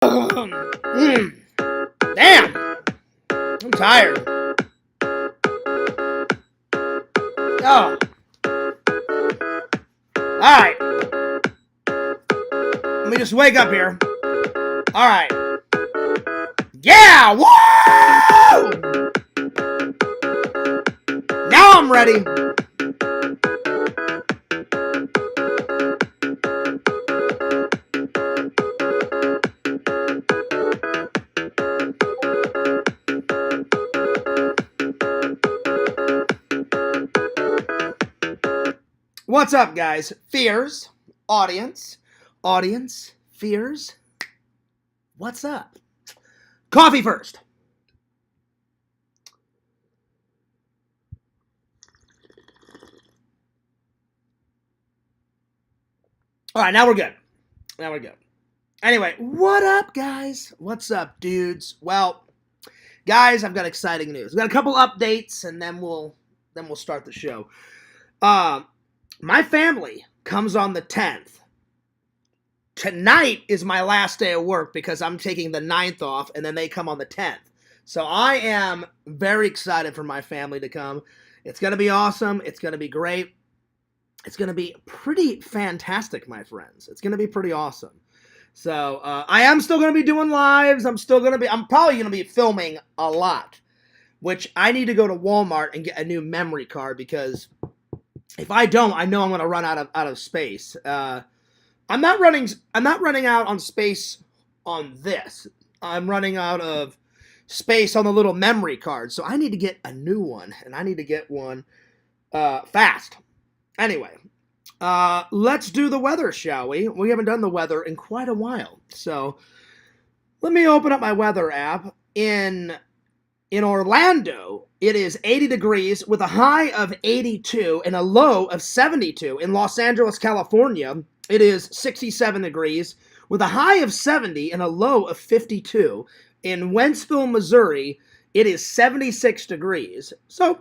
Damn, I'm tired. Oh, all right. Let me just wake up here. All right. Yeah, woo! Now I'm ready. What's up, guys? Fears, audience, fears. What's up? Coffee first. All right, now we're good. Anyway, what up, guys? What's up, dudes? Well, guys, I've got exciting news. We've got a couple updates, and then we'll start the show. My family comes on the 10th. Tonight is my last day of work because I'm taking the 9th off, and then they come on the 10th. So I am very excited for my family to come. It's going to be awesome. It's going to be great. It's going to be pretty fantastic, my friends. It's going to be pretty awesome. So I am still going to be doing lives. I'm probably going to be filming a lot, which I need to go to Walmart and get a new memory card because if I don't, I know I'm going to run out of space. I'm not running out on space on this. I'm running out of space on the little memory card. So I need to get a new one, and I need to get one fast. Anyway, let's do the weather, shall we? We haven't done the weather in quite a while. So let me open up my weather app. In Orlando, it is 80 degrees with a high of 82 and a low of 72. In Los Angeles, California, it is 67 degrees with a high of 70 and a low of 52. In Wentzville, Missouri, it is 76 degrees. So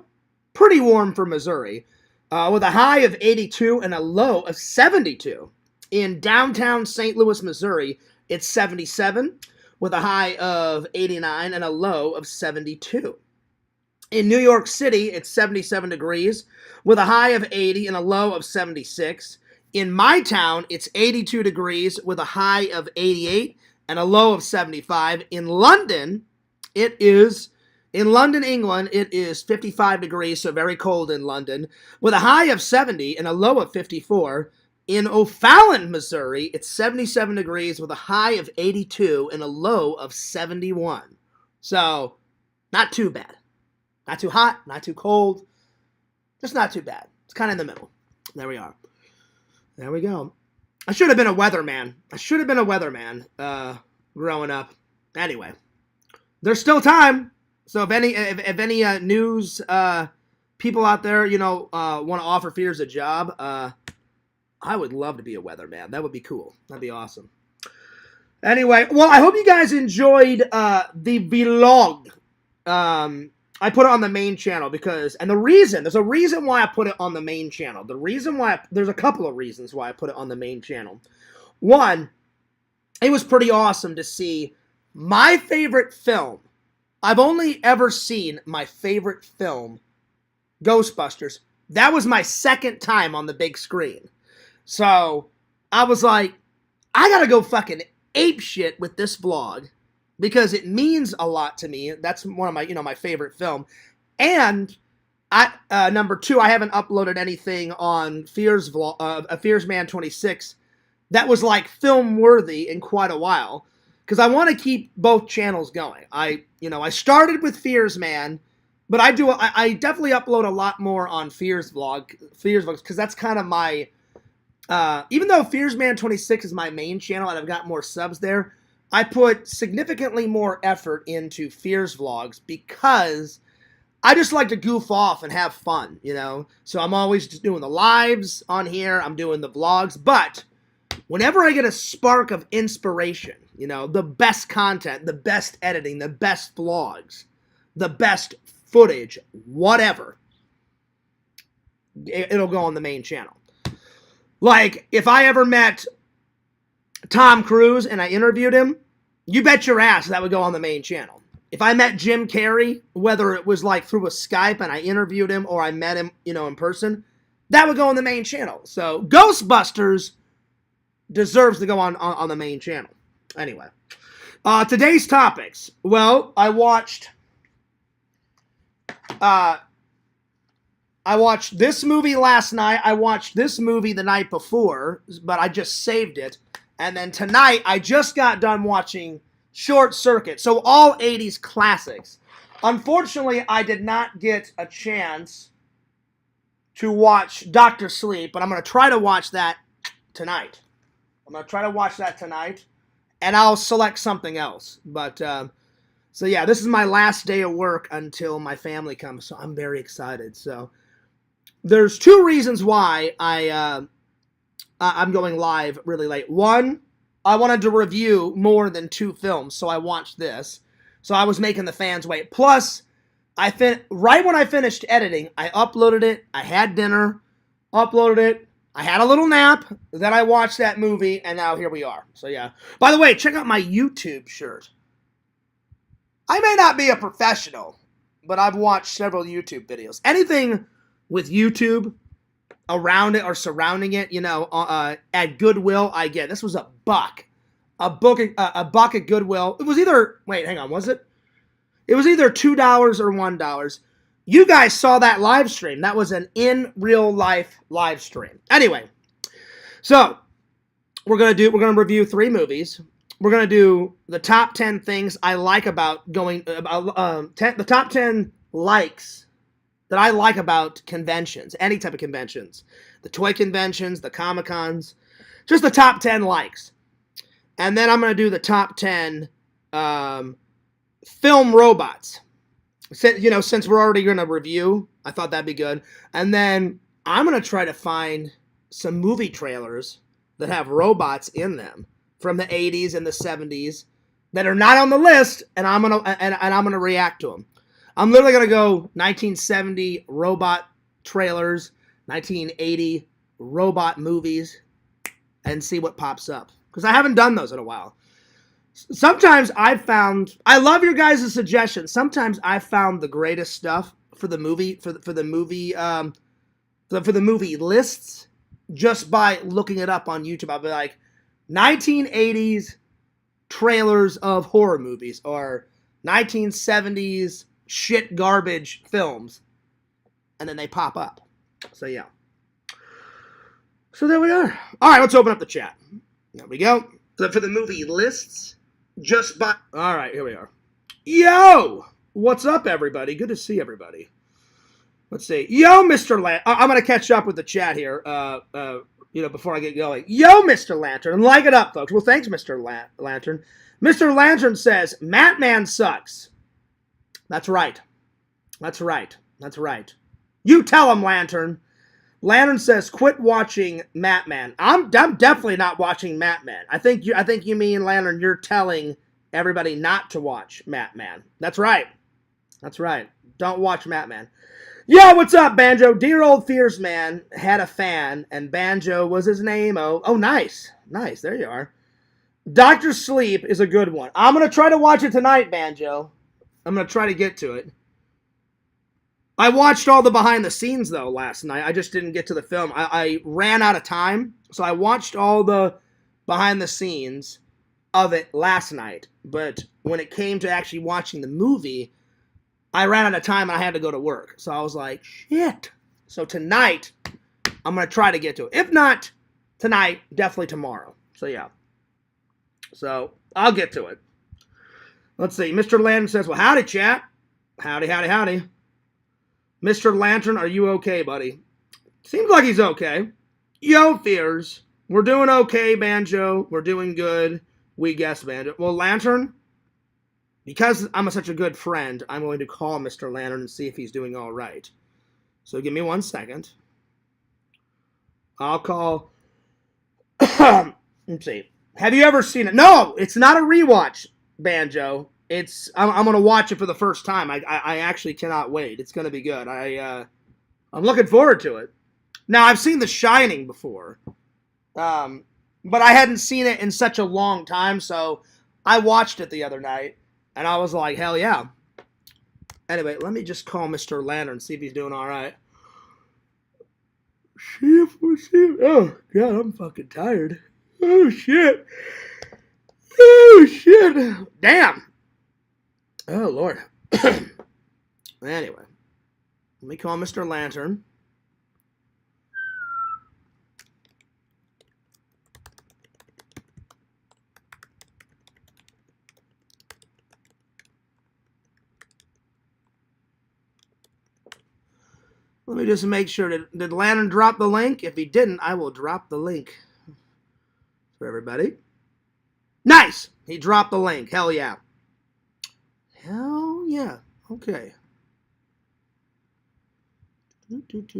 pretty warm for Missouri. With a high of 82 and a low of 72. In downtown St. Louis, Missouri, it's 77 with a high of 89 and a low of 72. In New York City, it's 77 degrees with a high of 80 and a low of 76. In my town, it's 82 degrees with a high of 88 and a low of 75. In London, England, it is 55 degrees, so very cold in London, with a high of 70 and a low of 54. In O'Fallon, Missouri, it's 77 degrees with a high of 82 and a low of 71. So, not too bad. Not too hot, not too cold, just not too bad. It's kind of in the middle. There we are. There we go. I should have been a weatherman. Growing up. Anyway, there's still time. So if any news people out there, want to offer Fears a job, I would love to be a weatherman. That would be cool. That'd be awesome. Anyway, well, I hope you guys enjoyed the vlog. I put it on the main channel there's a reason why I put it on the main channel. There's a couple of reasons why I put it on the main channel. One, it was pretty awesome to see my favorite film. I've only ever seen my favorite film, Ghostbusters. That was my second time on the big screen. So I was like, I gotta go fucking ape shit with this vlog because it means a lot to me. That's one of my, my favorite film. And number two, I haven't uploaded anything on Fears Man 26 that was like film worthy in quite a while. Because I want to keep both channels going. I started with Fears Man, but I definitely upload a lot more on Fears vlogs, because that's kind of my, even though Fears Man 26 is my main channel and I've got more subs there, I put significantly more effort into Fears vlogs because I just like to goof off and have fun, So I'm always just doing the lives on here, I'm doing the vlogs, but whenever I get a spark of inspiration, the best content, the best editing, the best vlogs, the best footage, whatever, it'll go on the main channel. Like, if I ever met Tom Cruise and I interviewed him, you bet your ass that would go on the main channel. If I met Jim Carrey, whether it was like through a Skype and I interviewed him or I met him, in person, that would go on the main channel. So Ghostbusters deserves to go on the main channel. Anyway, today's topics. Well, I watched this movie last night. I watched this movie the night before, but I just saved it. And then tonight, I just got done watching Short Circuit. So all 80s classics. Unfortunately, I did not get a chance to watch Dr. Sleep, but I'm going to try to watch that tonight. And I'll select something else. But, so yeah, this is my last day of work until my family comes, so I'm very excited. So there's two reasons why I'm going live really late. One, I wanted to review more than 2 films, so I watched this. So I was making the fans wait. Plus, right when I finished editing, I uploaded it, I had dinner, uploaded it, I had a little nap, then I watched that movie, and now here we are. So yeah. By the way, check out my YouTube shirt. I may not be a professional, but I've watched several YouTube videos. Anything with YouTube around it or surrounding it, at Goodwill, I get. This was a buck. A buck at Goodwill. It was either, wait, hang on, was it? It was either $2 or $1. You guys saw that live stream. That was an in real life live stream. Anyway, so we're gonna review 3 movies. We're gonna do the top 10 things I like about the top 10 likes that I like about conventions, any type of conventions, the toy conventions, the Comic-Cons, just the top 10 likes. And then I'm going to do the top 10 film robots. Since we're already going to review, I thought that'd be good. And then I'm going to try to find some movie trailers that have robots in them from the 80s and the 70s that are not on the list, and I'm going to react to them. I'm literally going to go 1970 robot trailers, 1980 robot movies, and see what pops up. Because I haven't done those in a while. Sometimes I love your guys' suggestions. Sometimes I've found the greatest stuff for the movie, for the movie lists just by looking it up on YouTube. I'll be like, 1980s trailers of horror movies, or 1970s shit garbage films, and then they pop up. So yeah. So there we are. All right, let's open up the chat. There we go. So for the movie lists, all right, here we are. Yo, what's up, everybody? Good to see everybody. Let's see. Yo, Mr. I'm gonna catch up with the chat here. Before I get going. Yo, Mr. Lantern, like it up, folks. Well, thanks, Mr. Lantern. Mr. Lantern says Matman sucks. That's right. You tell him, Lantern. Lantern says, quit watching Matman. I'm definitely not watching Matman. I think you mean, Lantern, you're telling everybody not to watch Matman. That's right. Don't watch Matman. Yo, what's up, Banjo? Dear old Fierce Man had a fan, and Banjo was his name. Oh, nice. There you are. Dr. Sleep is a good one. I'm going to try to watch it tonight, Banjo. I'm going to try to get to it. I watched all the behind the scenes, though, last night. I just didn't get to the film. I ran out of time, so I watched all the behind the scenes of it last night. But when it came to actually watching the movie, I ran out of time and I had to go to work. So I was like, shit. So tonight, I'm going to try to get to it. If not tonight, definitely tomorrow. So yeah. So I'll get to it. Let's see. Mr. Lantern says, well, howdy, chat. Howdy. Mr. Lantern, are you okay, buddy? Seems like he's okay. Yo, Fears. We're doing okay, Banjo. We're doing good. We guess, Banjo. Well, Lantern, because I'm such a good friend, I'm going to call Mr. Lantern and see if he's doing all right. So give me 1 second. I'll call... Let's see. Have you ever seen it? No, it's not a rewatch, Banjo. I'm going to watch it for the first time. I actually cannot wait. It's going to be good. I'm looking forward to it. Now, I've seen The Shining before. But I hadn't seen it in such a long time, so I watched it the other night, and I was like, hell yeah. Anyway, let me just call Mr. Lantern, see if he's doing all right. See if we see. Oh God, I'm fucking tired. Oh shit. Oh shit. Damn. Oh Lord. Anyway, let me call Mr. Lantern. Let me just make sure. Did Lantern drop the link? If he didn't, I will drop the link for everybody. Nice! He dropped the link. Hell yeah. Hell yeah. Okay. Let's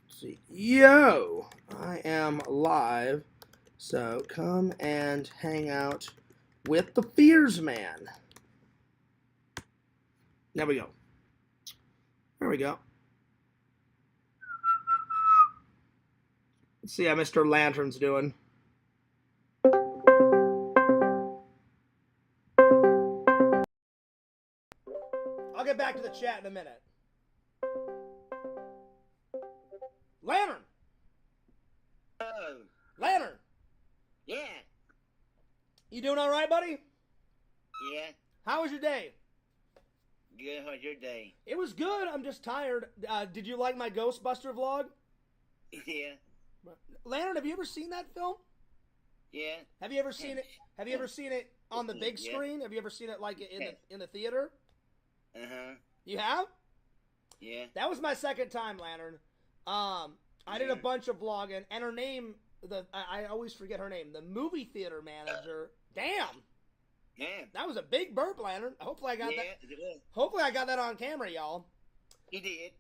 see. Yo! I am live. So come and hang out with the Fears Man. There we go. There we go. Let's see how Mr. Lantern's doing. I'll get back to the chat in a minute. Lantern! Oh. Lantern! Yeah. You doing all right, buddy? Yeah. How was your day? Good. How's your day? It was good. I'm just tired. Did you like my Ghostbuster vlog? Yeah. Lantern, have you ever seen that film? Yeah. Have you ever seen it? Have you ever seen it on the big screen? Have you ever seen it like in the theater? Uh-huh. You have? Yeah. That was my second time, Lantern. I did a bunch of vlogging, and her name, I always forget her name, the movie theater manager. Damn. Yeah. That was a big burp, Lantern. Hopefully I got that. It was. Hopefully I got that on camera, y'all. You did.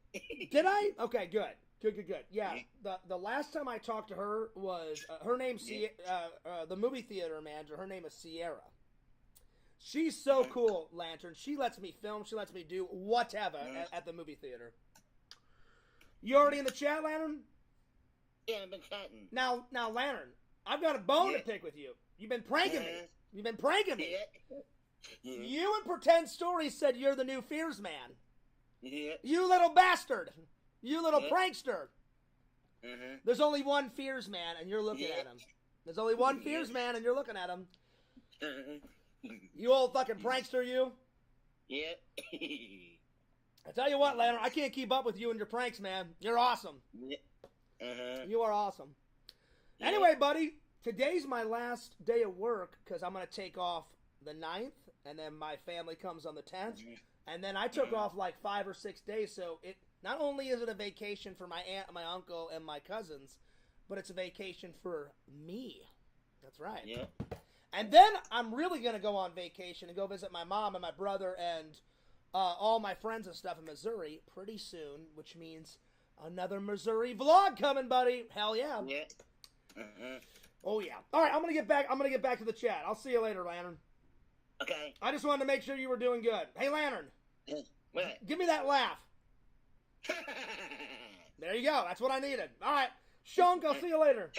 Did I? Okay, good. Good. Yeah, the last time I talked to her was, her name's, the movie theater manager, her name is Sierra. She's so cool, Lantern. She lets me film, she lets me do whatever at the movie theater. You already in the chat, Lantern? Yeah, I've been chatting. Now, Lantern, I've got a bone to pick with you. You've been pranking me. You've been pranking me. Yeah. You and Pretend Stories said you're the new Fears Man. Yeah. You little bastard. You little prankster. Uh-huh. There's only one Fears Man, and you're looking at him. There's only one Fears Man, and you're looking at him. You old fucking prankster, you. Yeah. I tell you what, Lantern, I can't keep up with you and your pranks, man. You're awesome. Yeah. Uh-huh. You are awesome. Yeah. Anyway, buddy, today's my last day of work because I'm going to take off the 9th, and then my family comes on the 10th. And then I took off like 5 or 6 days, so it not only is it a vacation for my aunt, my uncle, and my cousins, but it's a vacation for me. That's right. Yeah. And then I'm really going to go on vacation and go visit my mom and my brother and all my friends and stuff in Missouri pretty soon, which means another Missouri vlog coming, buddy. Hell yeah. Yeah. Uh-huh. Oh yeah. All right, I'm going to get back to the chat. I'll see you later, Lantern. Okay. I just wanted to make sure you were doing good. Hey, Lantern. What? Give me that laugh. There you go. That's what I needed. All right. Shunk, I'll see you later.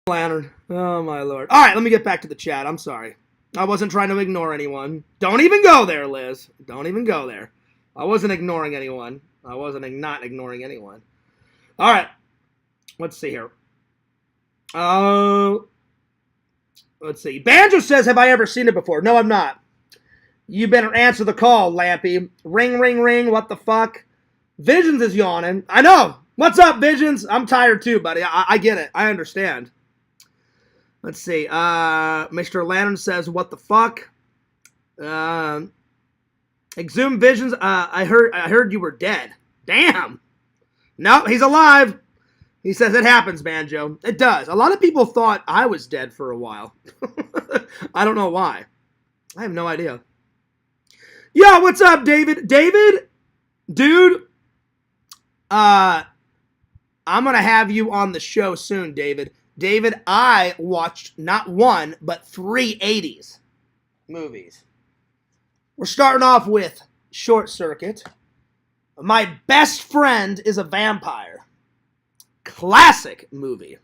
Lantern. Oh, my Lord. All right, let me get back to the chat. I'm sorry. I wasn't trying to ignore anyone. Don't even go there, Liz. Don't even go there. I wasn't ignoring anyone. I wasn't not ignoring anyone. All right. Let's see here. Let's see. Banjo says, have I ever seen it before? No, I'm not. You better answer the call, Lampy. Ring, ring, ring. What the fuck? Visions is yawning. I know. What's up, Visions? I'm tired too, buddy. I get it. I understand. Let's see. Mr. Lantern says, what the fuck? Exhumed Visions. I heard you were dead. Damn. No, he's alive. He says it happens, Banjo. It does. A lot of people thought I was dead for a while. I don't know why. I have no idea. Yo, what's up, David? David? Dude, I'm going to have you on the show soon, David. David, I watched not one, but 3 80s movies. We're starting off with Short Circuit. My Best Friend is a Vampire. Classic movie.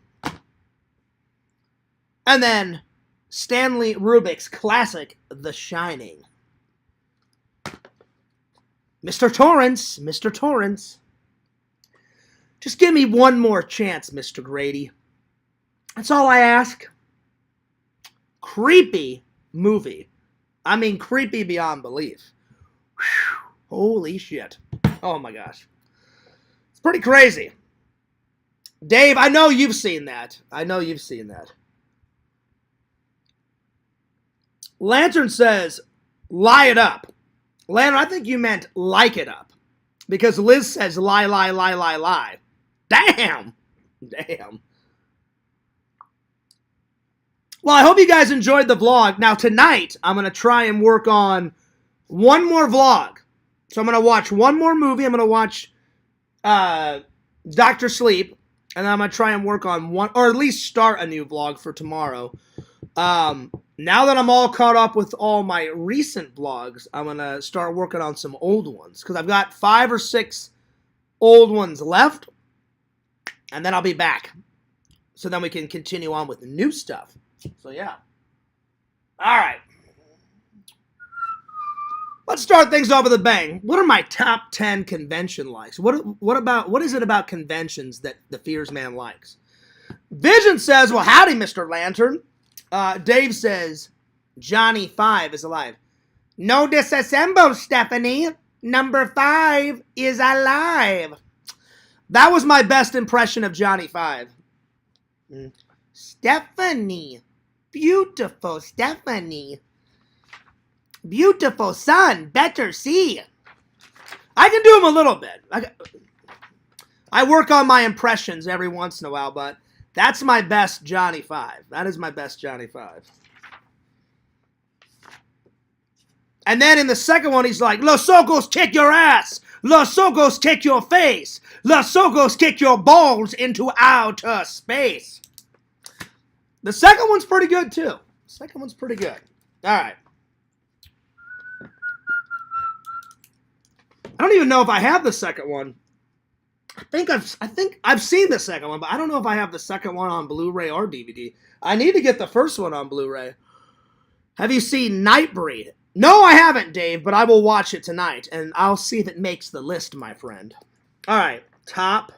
And then Stanley Rubik's classic, The Shining. Mr. Torrance. Just give me one more chance, Mr. Grady. That's all I ask. Creepy movie. I mean, creepy beyond belief. Whew. Holy shit. Oh my gosh. It's pretty crazy. Dave, I know you've seen that. Lantern says, lie it up. Lantern, I think you meant like it up. Because Liz says lie. Damn. Well, I hope you guys enjoyed the vlog. Now, tonight, I'm going to try and work on one more vlog. So I'm going to watch one more movie. I'm going to watch Dr. Sleep. And then I'm going to try and work on one, or at least start a new vlog for tomorrow. Now that I'm all caught up with all my recent vlogs, I'm going to start working on some old ones. Because I've got 5 or 6 old ones left. And then I'll be back. So then we can continue on with the new stuff. So yeah. All right. Let's start things off with a bang. What are my top 10 convention likes? What is it about conventions that the Fears Man likes? Vision says, well, howdy, Mr. Lantern. Dave says, Johnny 5 is alive. No disassemble, Stephanie. Number 5 is alive. That was my best impression of Johnny 5. Stephanie. Beautiful Stephanie. Beautiful son. Better see. I can do them a little bit. I work on my impressions every once in a while, but that's my best Johnny 5. That is my best Johnny 5. And then in the second one, he's like, Los Socos kick your ass. Los Socos kick your face. Los Socos kick your balls into outer space. The second one's pretty good, too. All right. I don't even know if I have the second one. I think I've seen the second one, but I don't know if I have the second one on Blu-ray or DVD. I need to get the first one on Blu-ray. Have you seen Nightbreed? No, I haven't, Dave, but I will watch it tonight, and I'll see if it makes the list, my friend. All right, top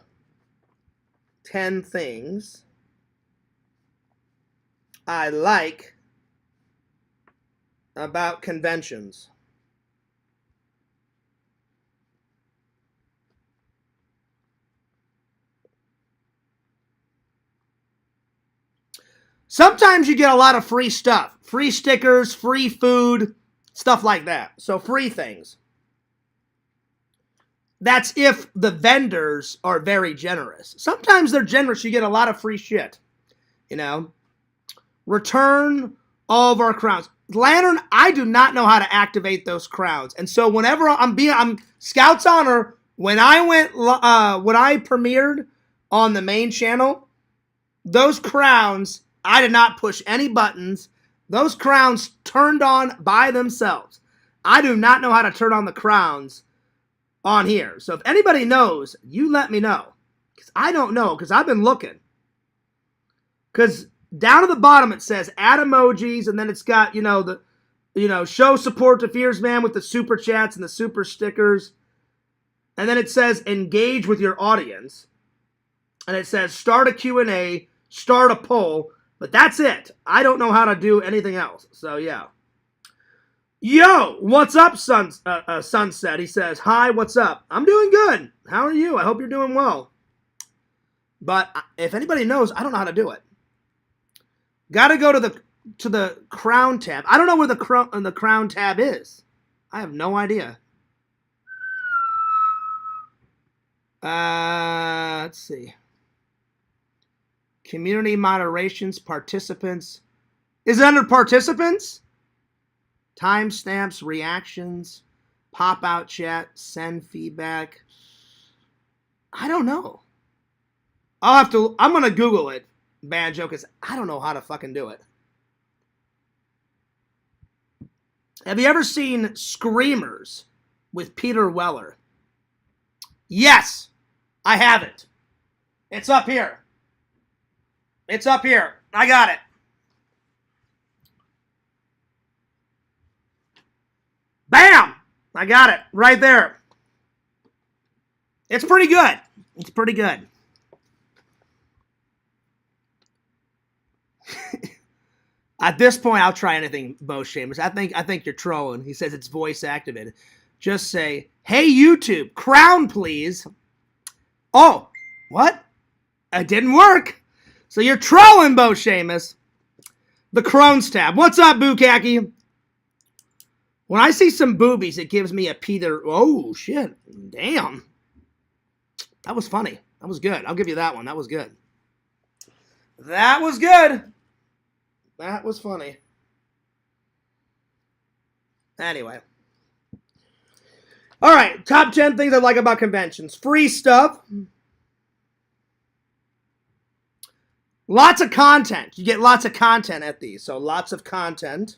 10 things I like about conventions. Sometimes you get a lot of free stuff. Free stickers, free food, stuff like that. So free things. That's if the vendors are very generous. Sometimes they're generous. You get a lot of free shit. You know? Return all of our crowns. Lantern, I do not know how to activate those crowns. And so whenever I'm Scout's Honor, when I premiered on the main channel, those crowns, I did not push any buttons. Those crowns turned on by themselves. I do not know how to turn on the crowns on here. So if anybody knows, you let me know. Because I don't know, because I've been looking. Because down at the bottom it says add emojis, and then it's got, show support to Fears Man with the super chats and the super stickers. And then it says engage with your audience. And it says start a Q&A, start a poll. But that's it. I don't know how to do anything else. So, yeah. Yo, what's up, Sunset? He says, hi, what's up? I'm doing good. How are you? I hope you're doing well. But if anybody knows, I don't know how to do it. Got to go to the crown tab. I don't know where the crown tab is. I have no idea. Let's see. Community moderations, participants. Is it under participants? Timestamps, reactions, pop-out chat, send feedback. I don't know. I'm going to Google it, Banjo, because I don't know how to fucking do it. Have you ever seen Screamers with Peter Weller? Yes, I have it. It's up here. I got it. Bam! I got it right there. It's pretty good. It's pretty good. At this point, I'll try anything, Bo Shamus. I think you're trolling. He says it's voice activated. Just say, hey, YouTube, crown, please. Oh, what? It didn't work. So you're trolling, Bo Shamus. The Crohn's tab. What's up, Bukaki? When I see some boobies, it gives me a Peter. Oh, shit. Damn. That was funny. That was good. I'll give you that one. That was good. That was good. That was funny. Anyway. All right. Top 10 things I like about conventions. Free stuff. Lots of content. You get lots of content at these. So lots of content.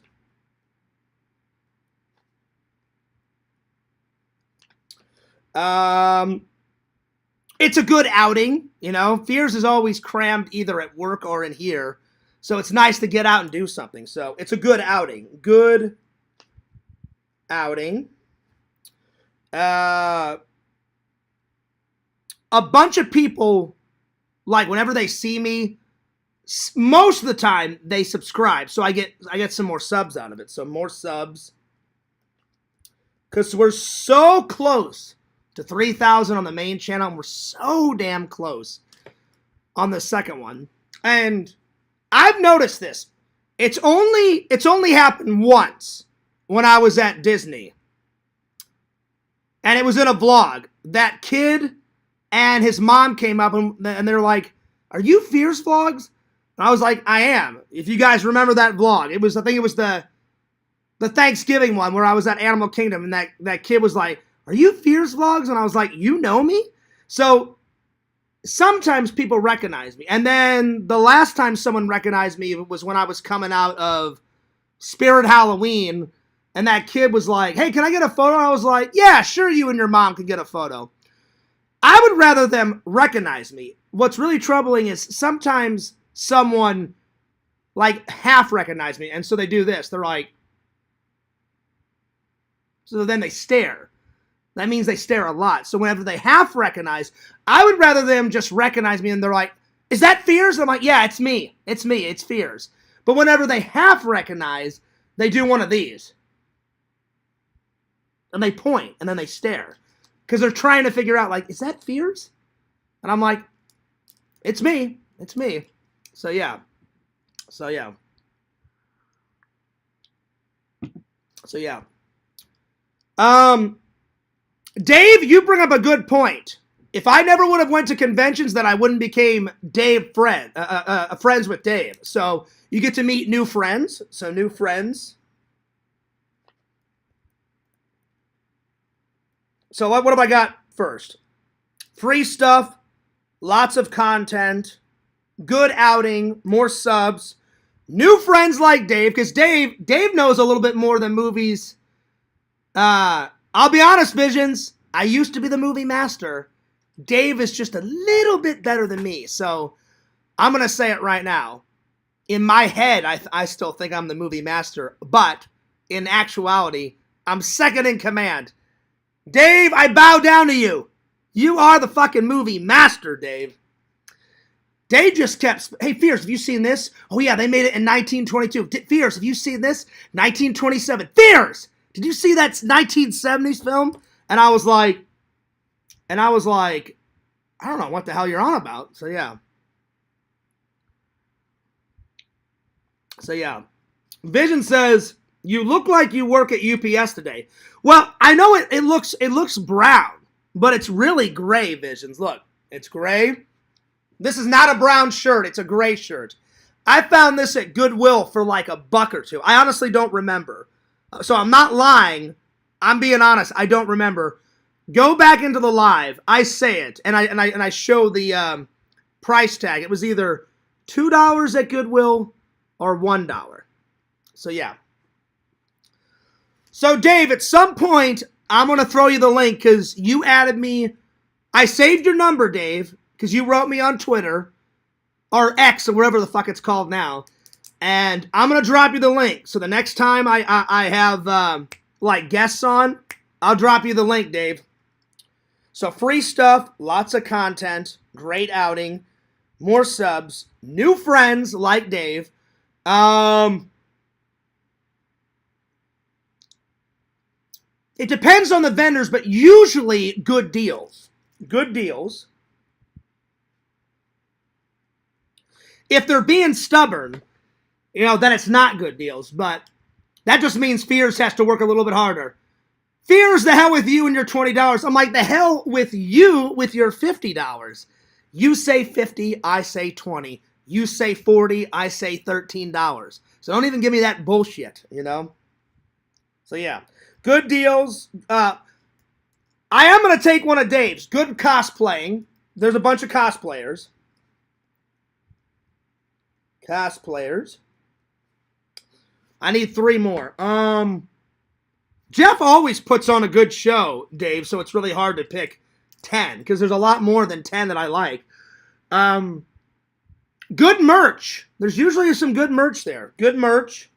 It's a good outing. You know, Fears is always crammed either at work or in here. So it's nice to get out and do something. So it's a good outing. Good outing. A bunch of people, like, whenever they see me, most of the time they subscribe. So I get some more subs out of it. So more subs. Because we're so close to 3,000 on the main channel. And we're so damn close on the second one. And I've noticed this. It's only happened once when I was at Disney. And it was in a vlog. That kid and his mom came up and they're like, are you Fierce Vlogs? And I was like, I am. If you guys remember that vlog. I think it was the Thanksgiving one where I was at Animal Kingdom and that kid was like, are you Fierce Vlogs? And I was like, you know me? So sometimes people recognize me. And then the last time someone recognized me was when I was coming out of Spirit Halloween. And that kid was like, hey, can I get a photo? And I was like, yeah, sure, you and your mom can get a photo. I would rather them recognize me. What's really troubling is sometimes someone like half recognize me. And so they do this. They're like, so then they stare. That means they stare a lot. So whenever they half recognize, I would rather them just recognize me and they're like, is that Fears? I'm like, yeah, it's me. It's me. It's Fears. But whenever they half recognize, they do one of these. And they point and then they stare. Because they're trying to figure out, like, is that Fears? And I'm like, it's me. It's me. So yeah. So yeah. So yeah. Dave, you bring up a good point. If I never would have went to conventions, then I wouldn't became Dave friends with Dave. So you get to meet new friends. So new friends. So what have I got first? Free stuff, lots of content, good outing, more subs, new friends like Dave, because Dave knows a little bit more than movies. I'll be honest, Visions, I used to be the movie master. Dave is just a little bit better than me, so I'm going to say it right now. In my head, I still think I'm the movie master, but in actuality, I'm second in command. Dave, I bow down to you. You are the fucking movie master, Dave. Dave just kept, hey, Fierce, have you seen this? Oh, yeah, they made it in 1922. Fierce, have you seen this? 1927. Fierce, did you see that 1970s film? And I was like, I don't know what the hell you're on about. So, yeah. Vision says, you look like you work at UPS today. Well, I know it looks brown, but it's really gray, Visions. Look, it's gray. This is not a brown shirt. It's a gray shirt. I found this at Goodwill for like $1 or $2. I honestly don't remember. So I'm not lying. I'm being honest. I don't remember. Go back into the live. I say it, and I show the price tag. It was either $2 at Goodwill or $1. So yeah. So Dave, at some point, I'm going to throw you the link because you added me. I saved your number, Dave, because you wrote me on Twitter or X or whatever the fuck it's called now. And I'm going to drop you the link. So the next time I have like guests on, I'll drop you the link, Dave. So free stuff, lots of content, great outing, more subs, new friends like Dave. It depends on the vendors, but usually good deals. Good deals. If they're being stubborn, then it's not good deals. But that just means Fears has to work a little bit harder. Fears, the hell with you and your $20. I'm like, the hell with you with your $50. You say 50, I say 20. You say 40, I say $13. So don't even give me that bullshit, So yeah. Good deals. I am going to take one of Dave's. Good cosplaying. There's a bunch of cosplayers. I need 3 more. Jeff always puts on a good show, Dave, so it's really hard to pick 10, because there's a lot more than 10 that I like. Good merch. There's usually some good merch there. Good merch.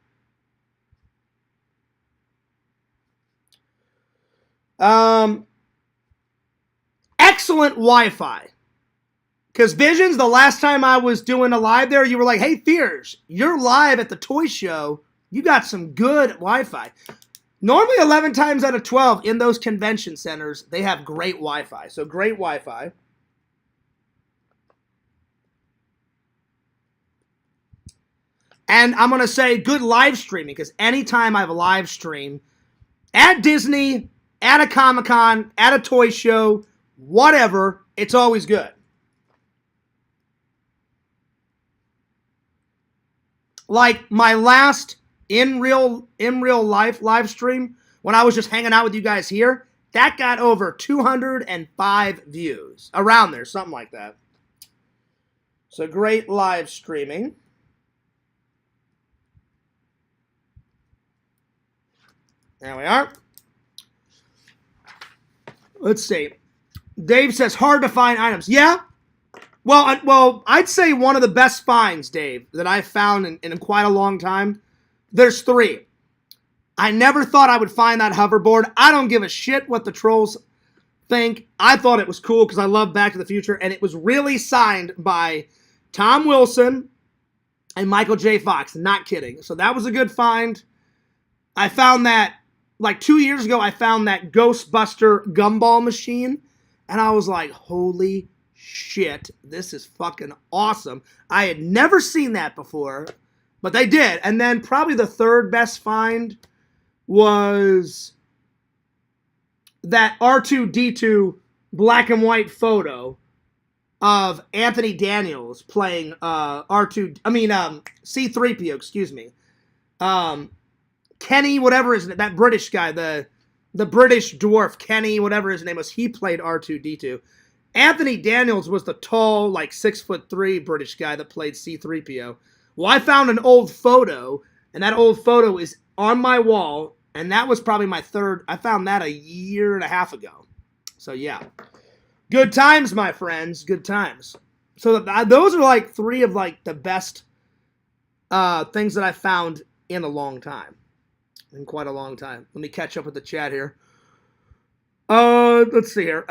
Excellent Wi-Fi. Because Visions, the last time I was doing a live there, you were like, hey, Fears, you're live at the toy show. You got some good Wi-Fi. Normally 11 times out of 12 in those convention centers, they have great Wi-Fi. So great Wi-Fi. And I'm going to say good live streaming, because anytime I have a live stream at Disney, at a Comic-Con, at a toy show, whatever, it's always good. Like my last in real life live stream, when I was just hanging out with you guys here, that got over 205 views. Around there, something like that. So great live streaming. There we are. Let's see. Dave says hard to find items. Yeah. Well, I'd say one of the best finds, Dave, that I've found in quite a long time. There's 3. I never thought I would find that hoverboard. I don't give a shit what the trolls think. I thought it was cool because I love Back to the Future, and it was really signed by Tom Wilson and Michael J. Fox. Not kidding. So that was a good find. I found that, like 2 years ago, I found that Ghostbuster gumball machine, and I was like, holy shit, this is fucking awesome. I had never seen that before, but they did. And then probably the third best find was that R2-D2 black and white photo of Anthony Daniels playing C-3PO, excuse me. Kenny, whatever his name, that British guy, the British dwarf, Kenny, whatever his name was, he played R2-D2. Anthony Daniels was the tall, like 6'3" British guy that played C-3PO. Well, I found an old photo, and that old photo is on my wall, and that was probably my third. I found that a year and a half ago. So, yeah. Good times, my friends. Good times. So, those are like 3 of like the best things that I found in a long time. In quite a long time. Let me catch up with the chat here. Let's see here.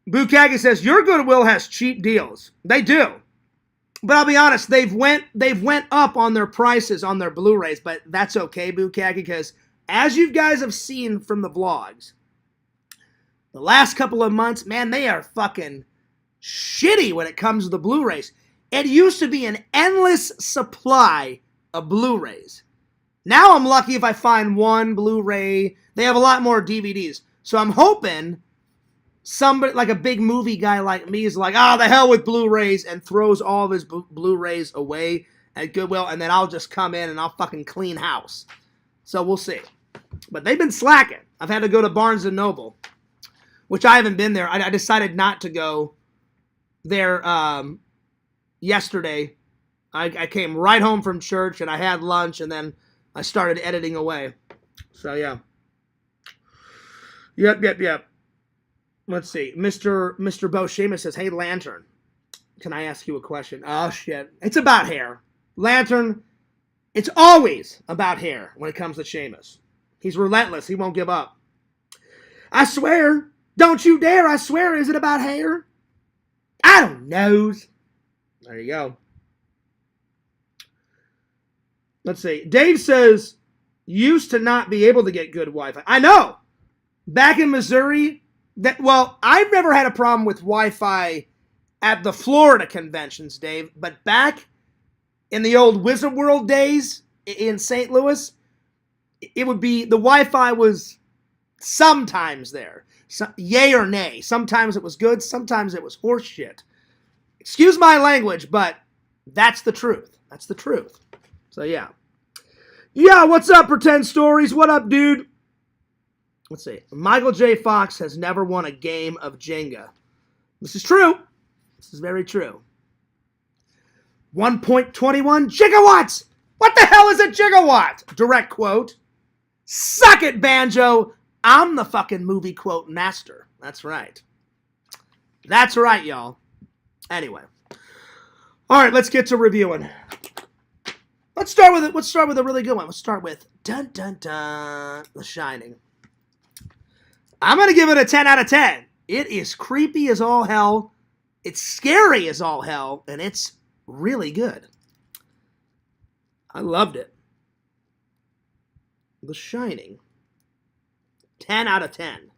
Bukagi says, your Goodwill has cheap deals. They do. But I'll be honest, they've went up on their prices on their Blu-rays, but that's okay, Bukagi, because as you guys have seen from the vlogs, the last couple of months, man, they are fucking shitty when it comes to the Blu-rays. It used to be an endless supply of Blu-rays. Now I'm lucky if I find one Blu-ray. They have a lot more DVDs. So I'm hoping somebody, like a big movie guy like me, is like, the hell with Blu-rays, and throws all of his Blu-rays away at Goodwill, and then I'll just come in and I'll fucking clean house. So we'll see. But they've been slacking. I've had to go to Barnes & Noble, which I haven't been there. I decided not to go there yesterday. I came right home from church, and I had lunch, and then I started editing away. So, yeah. Yep. Let's see. Mr. Bo Seamus says, hey, Lantern, can I ask you a question? Oh, shit. It's about hair. Lantern, it's always about hair when it comes to Seamus. He's relentless. He won't give up. I swear. Don't you dare. I swear. Is it about hair? I don't know. There you go. Let's see. Dave says, used to not be able to get good Wi-Fi. I know. Back in Missouri, I've never had a problem with Wi-Fi at the Florida conventions, Dave. But back in the old Wizard World days in St. Louis, it would be, the Wi-Fi was sometimes there. So, yay or nay. Sometimes it was good. Sometimes it was horse shit. Excuse my language, but that's the truth. That's the truth. So, yeah. Yeah, what's up, Pretend Stories? What up, dude? Let's see. Michael J. Fox has never won a game of Jenga. This is true. This is very true. 1.21 gigawatts! What the hell is a gigawatt? Direct quote. Suck it, Banjo. I'm the fucking movie quote master. That's right. That's right, y'all. Anyway. All right, let's get to reviewing. Let's start with a really good one. Let's start with dun dun dun, The Shining. I'm gonna give it a 10 out of 10. It is creepy as all hell. It's scary as all hell, and it's really good. I loved it. The Shining. 10 out of 10.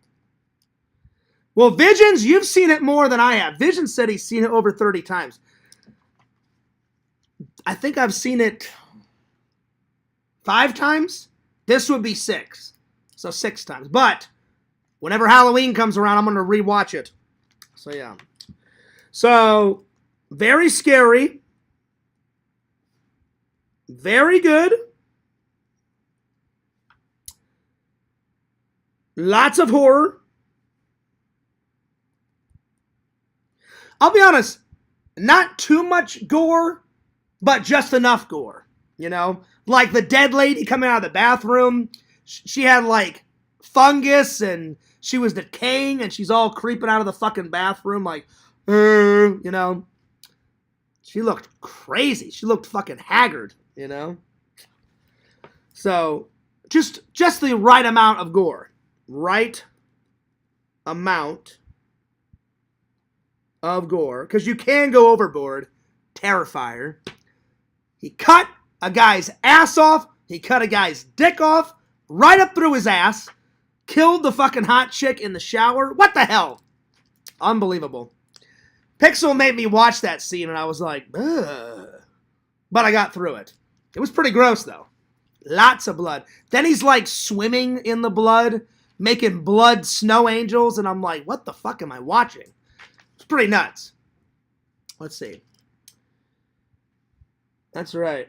Well, Visions, you've seen it more than I have. Visions said he's seen it over 30 times. I think I've seen it 5 times. This would be 6. So 6 times. But whenever Halloween comes around, I'm going to rewatch it. So, yeah. So, very scary. Very good. Lots of horror. I'll be honest, not too much gore, but just enough gore, you know? Like the dead lady coming out of the bathroom. She had like fungus and she was decaying and she's all creeping out of the fucking bathroom like, you know? She looked crazy. She looked fucking haggard, you know? So, just the right amount of gore. Right amount of gore. Because you can go overboard. Terrifier. He cut a guy's ass off. He cut a guy's dick off. Right up through his ass. Killed the fucking hot chick in the shower. What the hell? Unbelievable. Pixel made me watch that scene and I was like, ugh. But I got through it. It was pretty gross though. Lots of blood. Then he's like swimming in the blood, making blood snow angels, and I'm like, what the fuck am I watching? It's pretty nuts. Let's see. That's right.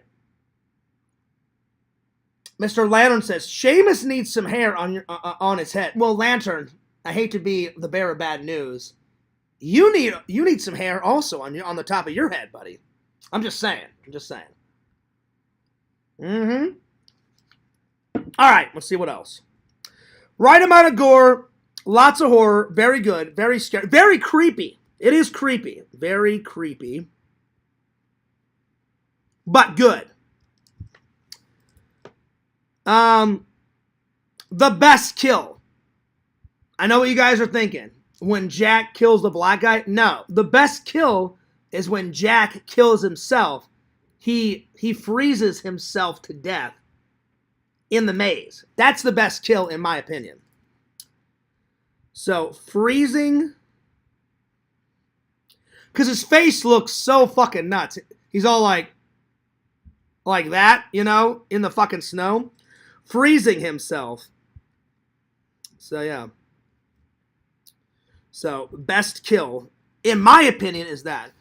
Mr. Lantern says, Seamus needs some hair on his head. Well, Lantern, I hate to be the bearer of bad news. You need some hair also on the top of your head, buddy. I'm just saying. Mm-hmm. All right, let's see what else. Right amount of gore, lots of horror, very good, very scary, very creepy. It is creepy, very creepy, but good. The best kill. I know what you guys are thinking. When Jack kills the black guy? No, the best kill is when Jack kills himself. He freezes himself to death in the maze. That's the best kill in my opinion. So, freezing. Because his face looks so fucking nuts. He's all like that, you know, in the fucking snow. Freezing himself. So, yeah. So, best kill, in my opinion, is that.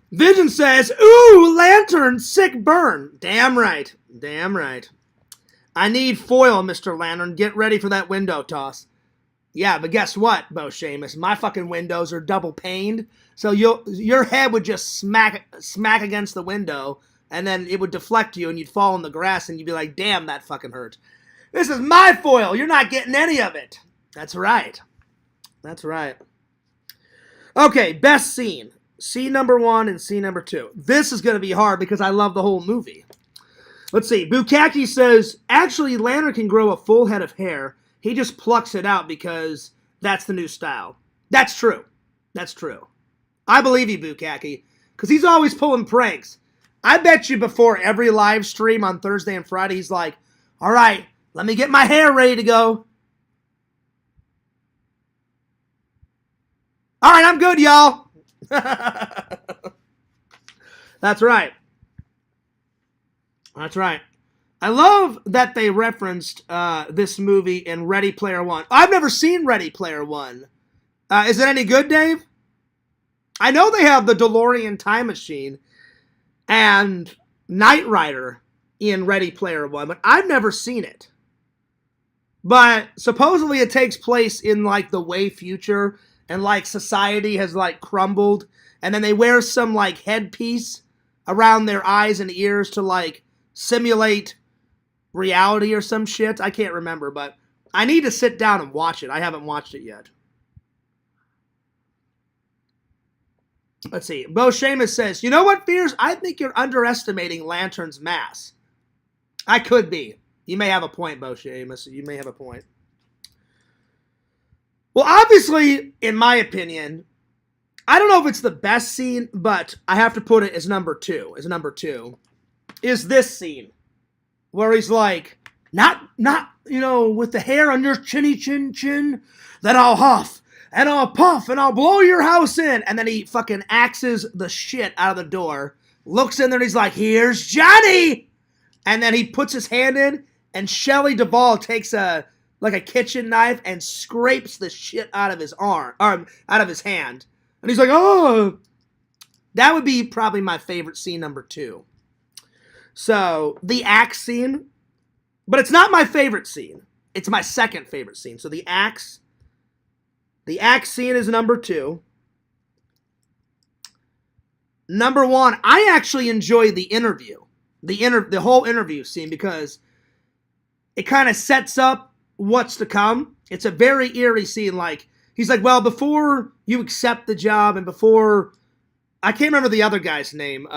Vision says, ooh, Lantern, sick burn. Damn right. Damn right. I need foil, Mr. Lantern. Get ready for that window toss. Yeah, but guess what, Bo Seamus? My fucking windows are double paned, so your head would just smack against the window, and then it would deflect you, and you'd fall in the grass, and you'd be like, damn, that fucking hurt. This is my foil. You're not getting any of it. That's right. That's right. Okay, best scene. Scene number 1 and scene number 2. This is going to be hard because I love the whole movie. Let's see. Bukaki says, actually, Lantern can grow a full head of hair. He just plucks it out because that's the new style. That's true. That's true. I believe you, Bukaki, because he's always pulling pranks. I bet you before every live stream on Thursday and Friday, he's like, all right, let me get my hair ready to go. All right, I'm good, y'all. That's right. That's right. I love that they referenced this movie in Ready Player One. I've never seen Ready Player One. Is it any good, Dave? I know they have the DeLorean time machine and Knight Rider in Ready Player One, but I've never seen it. But supposedly it takes place in like the way future, and like society has like crumbled, and then they wear some like headpiece around their eyes and ears to like simulate reality or some shit. I can't remember, but I need to sit down and watch it. I haven't watched it yet. Let's see. Bo Seamus says, you know what, Fears? I think you're underestimating Lantern's mass. I could be. You may have a point, Bo Seamus. You may have a point. Well, obviously, in my opinion, I don't know if it's the best scene, but I have to put it as number two. Is this scene where he's like, not, with the hair on your chinny chin, then I'll huff, and I'll puff, and I'll blow your house in. And then he fucking axes the shit out of the door, looks in there, and he's like, here's Johnny! And then he puts his hand in, and Shelley Duvall takes a kitchen knife and scrapes the shit out of his arm, out of his hand. And he's like, oh! That would be probably my favorite scene, number two. So, the axe scene, but it's not my favorite scene. It's my second favorite scene. So the axe scene is number two. Number one, I actually enjoy the interview. The whole interview scene, because it kind of sets up what's to come. It's a very eerie scene. Like, he's like, well, before you accept the job and before, I can't remember the other guy's name.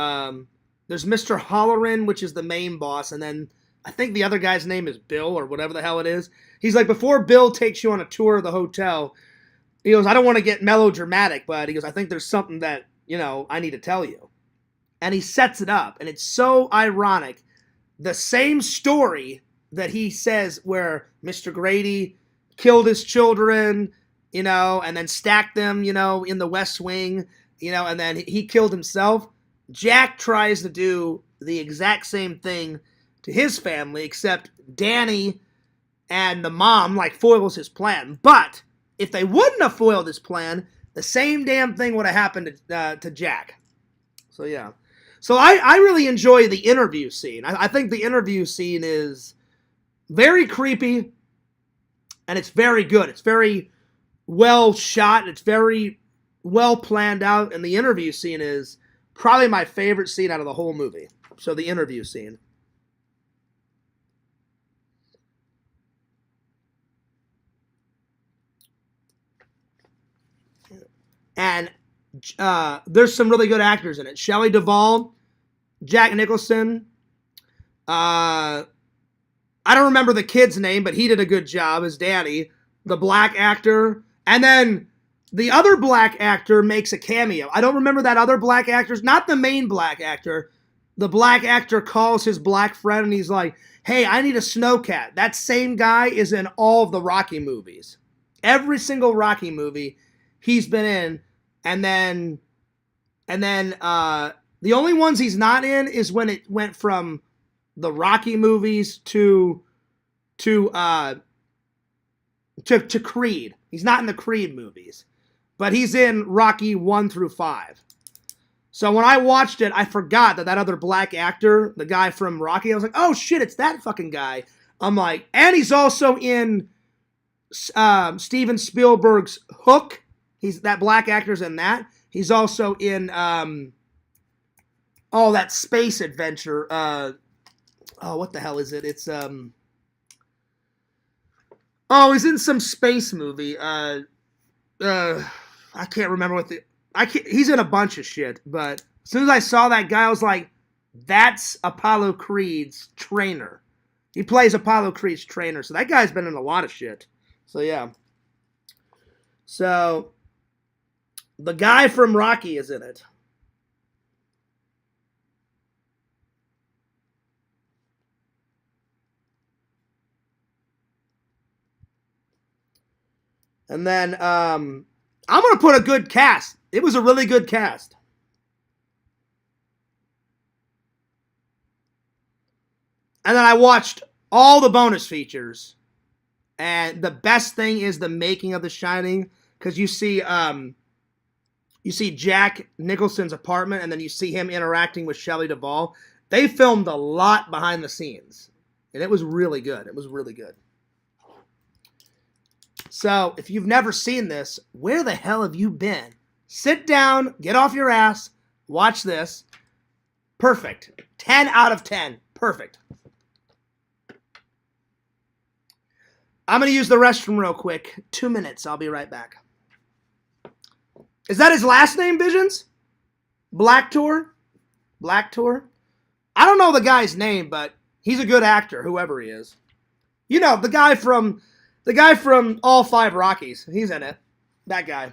There's Mr. Holleran, which is the main boss, and then I think the other guy's name is Bill or whatever the hell it is. He's like, before Bill takes you on a tour of the hotel, he goes, I don't want to get melodramatic, but he goes, I think there's something that, I need to tell you. And he sets it up, and it's so ironic. The same story that he says where Mr. Grady killed his children, and then stacked them, in the West Wing, and then he killed himself. Jack tries to do the exact same thing to his family, except Danny and the mom, foils his plan. But if they wouldn't have foiled his plan, the same damn thing would have happened to Jack. So, yeah. So I really enjoy the interview scene. I think the interview scene is very creepy, and it's very good. It's very well shot. It's very well planned out, and the interview scene is probably my favorite scene out of the whole movie. So the interview scene. And there's some really good actors in it. Shelley Duvall, Jack Nicholson. I don't remember the kid's name, but he did a good job as Danny, the black actor. And then the other black actor makes a cameo. I don't remember that other black actor's, not the main black actor. The black actor calls his black friend and he's like, hey, I need a snowcat. That same guy is in all of the Rocky movies. Every single Rocky movie he's been in. And then the only ones he's not in is when it went from the Rocky movies to Creed. He's not in the Creed movies, but he's in Rocky 1 through 5. So when I watched it, I forgot that other black actor, the guy from Rocky, I was like, oh shit, it's that fucking guy. I'm like, and he's also in Steven Spielberg's Hook. That black actor's in that. He's also in that space adventure. What the hell is it? It's he's in some space movie. I can't remember he's in a bunch of shit, but as soon as I saw that guy, I was like, That's Apollo Creed's trainer. He plays Apollo Creed's trainer. So that guy's been in a lot of shit. So yeah. So the guy from Rocky is in it. And then I'm going to put a good cast. It was a really good cast. And then I watched all the bonus features. And the best thing is the making of The Shining, because you see Jack Nicholson's apartment, and then you see him interacting with Shelley Duvall. They filmed a lot behind the scenes, and it was really good. It was really good. So, if you've never seen this, where the hell have you been? Sit down, get off your ass, watch this. Perfect. 10 out of 10. Perfect. I'm going to use the restroom real quick. 2 minutes. I'll be right back. Is that his last name, Visions? Black Tour? Black Tour? I don't know the guy's name, but he's a good actor, whoever he is. You know, the guy from all 5 Rockies. He's in it. That guy.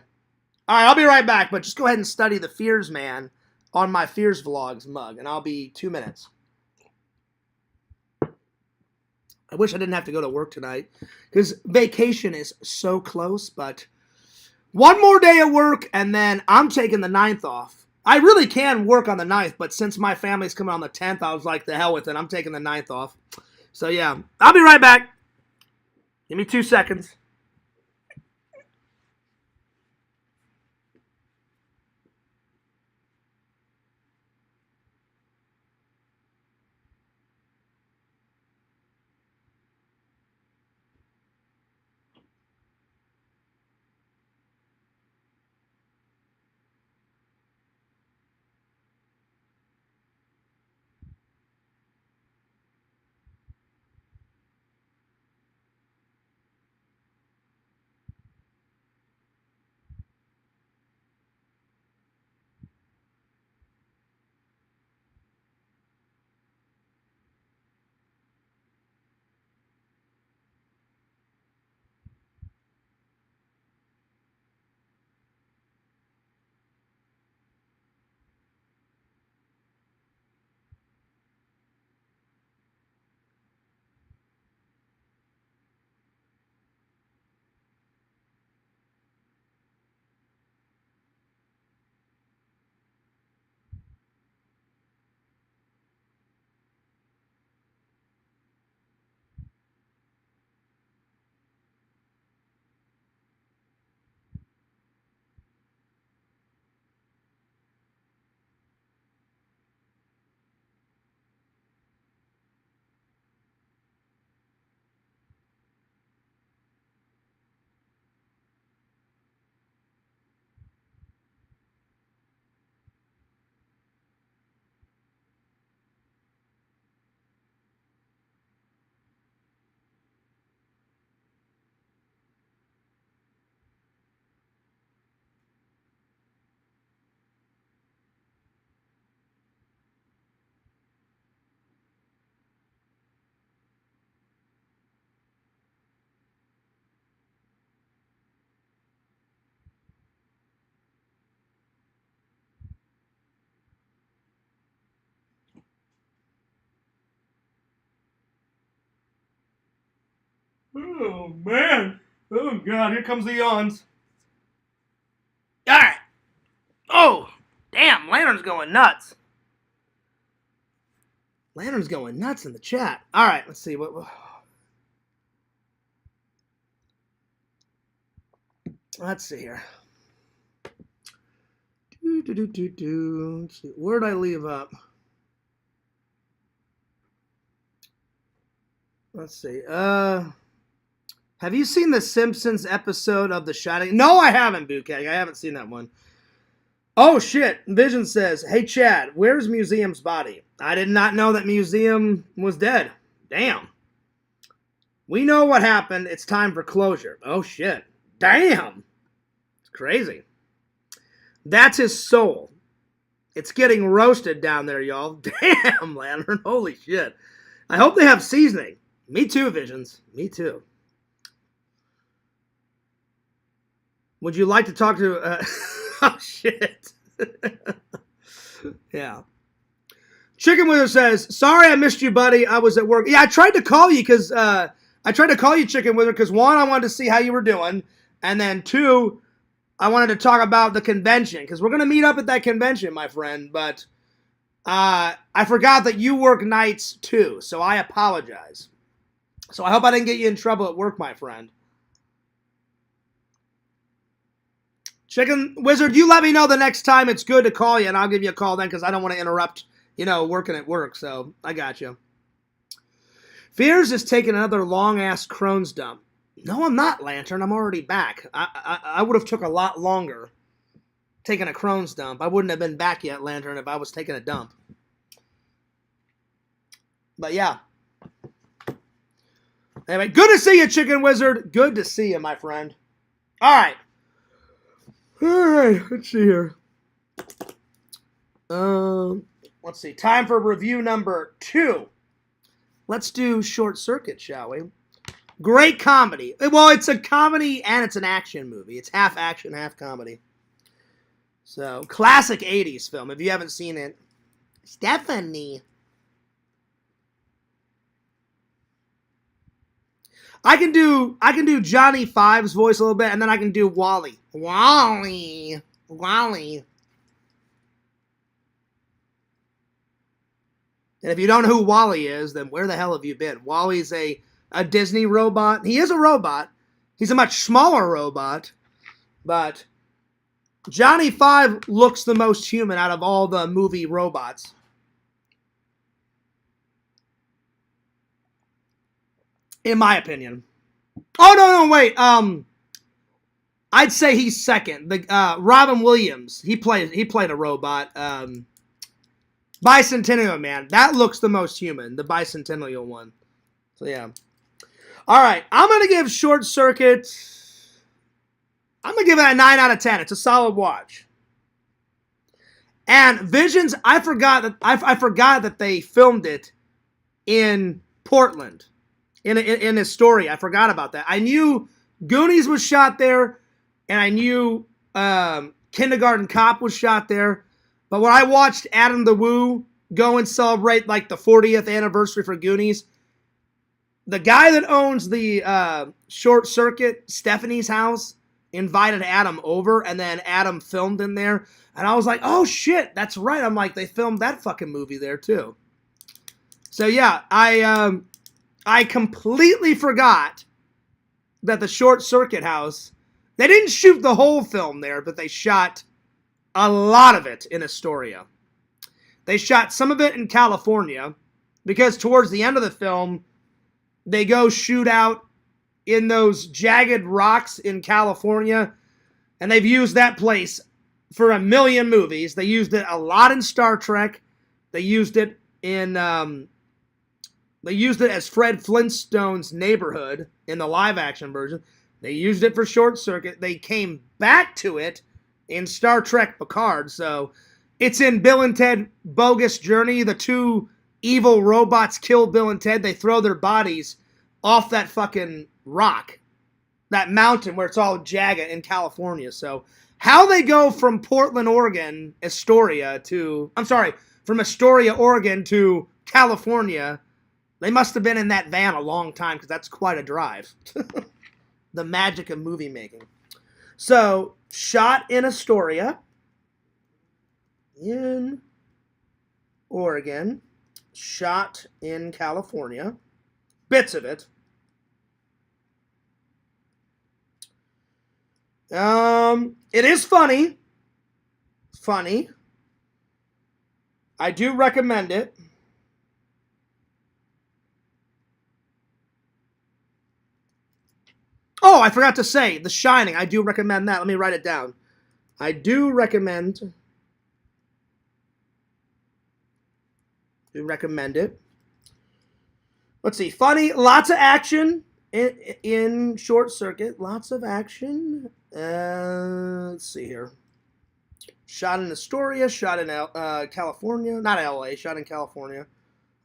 All right, I'll be right back, but just go ahead and study the Fears Man on my Fears Vlogs mug, and I'll be 2 minutes. I wish I didn't have to go to work tonight, because vacation is so close, but one more day at work, and then I'm taking the 9th off. I really can work on the 9th, but since my family's coming on the 10th, I was like, the hell with it. I'm taking the 9th off. So, yeah, I'll be right back. Give me 2 seconds. Oh, man. Oh, God. Here comes the yawns. All right. Oh, damn. Lantern's going nuts. Lantern's going nuts in the chat. All right. Let's see. Let's see here. Let's see. Where did I leave up? Let's see. Have you seen the Simpsons episode of The Shining? No, I haven't, Bukeg. I haven't seen that one. Oh, shit. Vision says, hey, Chad, where's Museum's body? I did not know that Museum was dead. Damn. We know what happened. It's time for closure. Oh, shit. Damn. It's crazy. That's his soul. It's getting roasted down there, y'all. Damn, Lantern. Holy shit. I hope they have seasoning. Me too, Visions. Me too. Would you like to talk to... oh, shit. Yeah. Chicken Wizard says, sorry I missed you, buddy. I was at work. Yeah, I tried to call you because... I tried to call you, Chicken Wizard, because one, I wanted to see how you were doing. And then two, I wanted to talk about the convention. Because we're going to meet up at that convention, my friend. But I forgot that you work nights too. So I apologize. So I hope I didn't get you in trouble at work, my friend. Chicken Wizard, you let me know the next time it's good to call you. And I'll give you a call then because I don't want to interrupt, working at work. So I got you. Fears is taking another long-ass Crohn's dump. No, I'm not, Lantern. I'm already back. I would have took a lot longer taking a Crohn's dump. I wouldn't have been back yet, Lantern, if I was taking a dump. But yeah. Anyway, good to see you, Chicken Wizard. Good to see you, my friend. All right. Let's see here. Let's see. Time for review number 2. Let's do Short Circuit, shall we? Great comedy. Well, it's a comedy and it's an action movie. It's half action, half comedy. So, classic 80s film. If you haven't seen it, Stephanie. I can do Johnny Five's voice a little bit, and then I can do Wally. Wally. And if you don't know who Wally is, then where the hell have you been? Wally's a Disney robot. He is a robot. He's a much smaller robot. But Johnny Five looks the most human out of all the movie robots. In my opinion. Oh, no, wait. I'd say he's second. The Robin Williams. He played a robot. Bicentennial Man. That looks the most human. The Bicentennial one. So, yeah. All right. I'm going to give Short Circuit... I'm going to give it a 9 out of 10. It's a solid watch. And Visions, I forgot that they filmed it in Portland. In Astoria. I forgot about that. I knew Goonies was shot there. And I knew Kindergarten Cop was shot there. But when I watched Adam the Woo go and celebrate like the 40th anniversary for Goonies, the guy that owns the Short Circuit, Stephanie's house, invited Adam over, and then Adam filmed in there. And I was like, oh shit, that's right. I'm like, they filmed that fucking movie there too. So yeah, I completely forgot that the Short Circuit house, they didn't shoot the whole film there, but they shot a lot of it in Astoria. They shot some of it in California because towards the end of the film, they go shoot out in those jagged rocks in California, and they've used that place for a million movies. They used it a lot in Star Trek. They used it in they used it as Fred Flintstone's neighborhood in the live action version. They used it for Short Circuit. They came back to it in Star Trek Picard. So it's in Bill and Ted Bogus Journey. The two evil robots kill Bill and Ted. They throw their bodies off that fucking rock, that mountain where it's all jagged in California. So how they go from Portland, Oregon, from Astoria, Oregon to California, they must have been in that van a long time because that's quite a drive. The magic of movie making. So, shot in Astoria, in Oregon, shot in California, bits of it. It is funny. Funny. I do recommend it. Oh, I forgot to say, The Shining. I do recommend that. Let me write it down. I do recommend it. Let's see. Funny. Lots of action in Short Circuit. Lots of action. Let's see here. Shot in Astoria, shot in California, not LA, shot in California.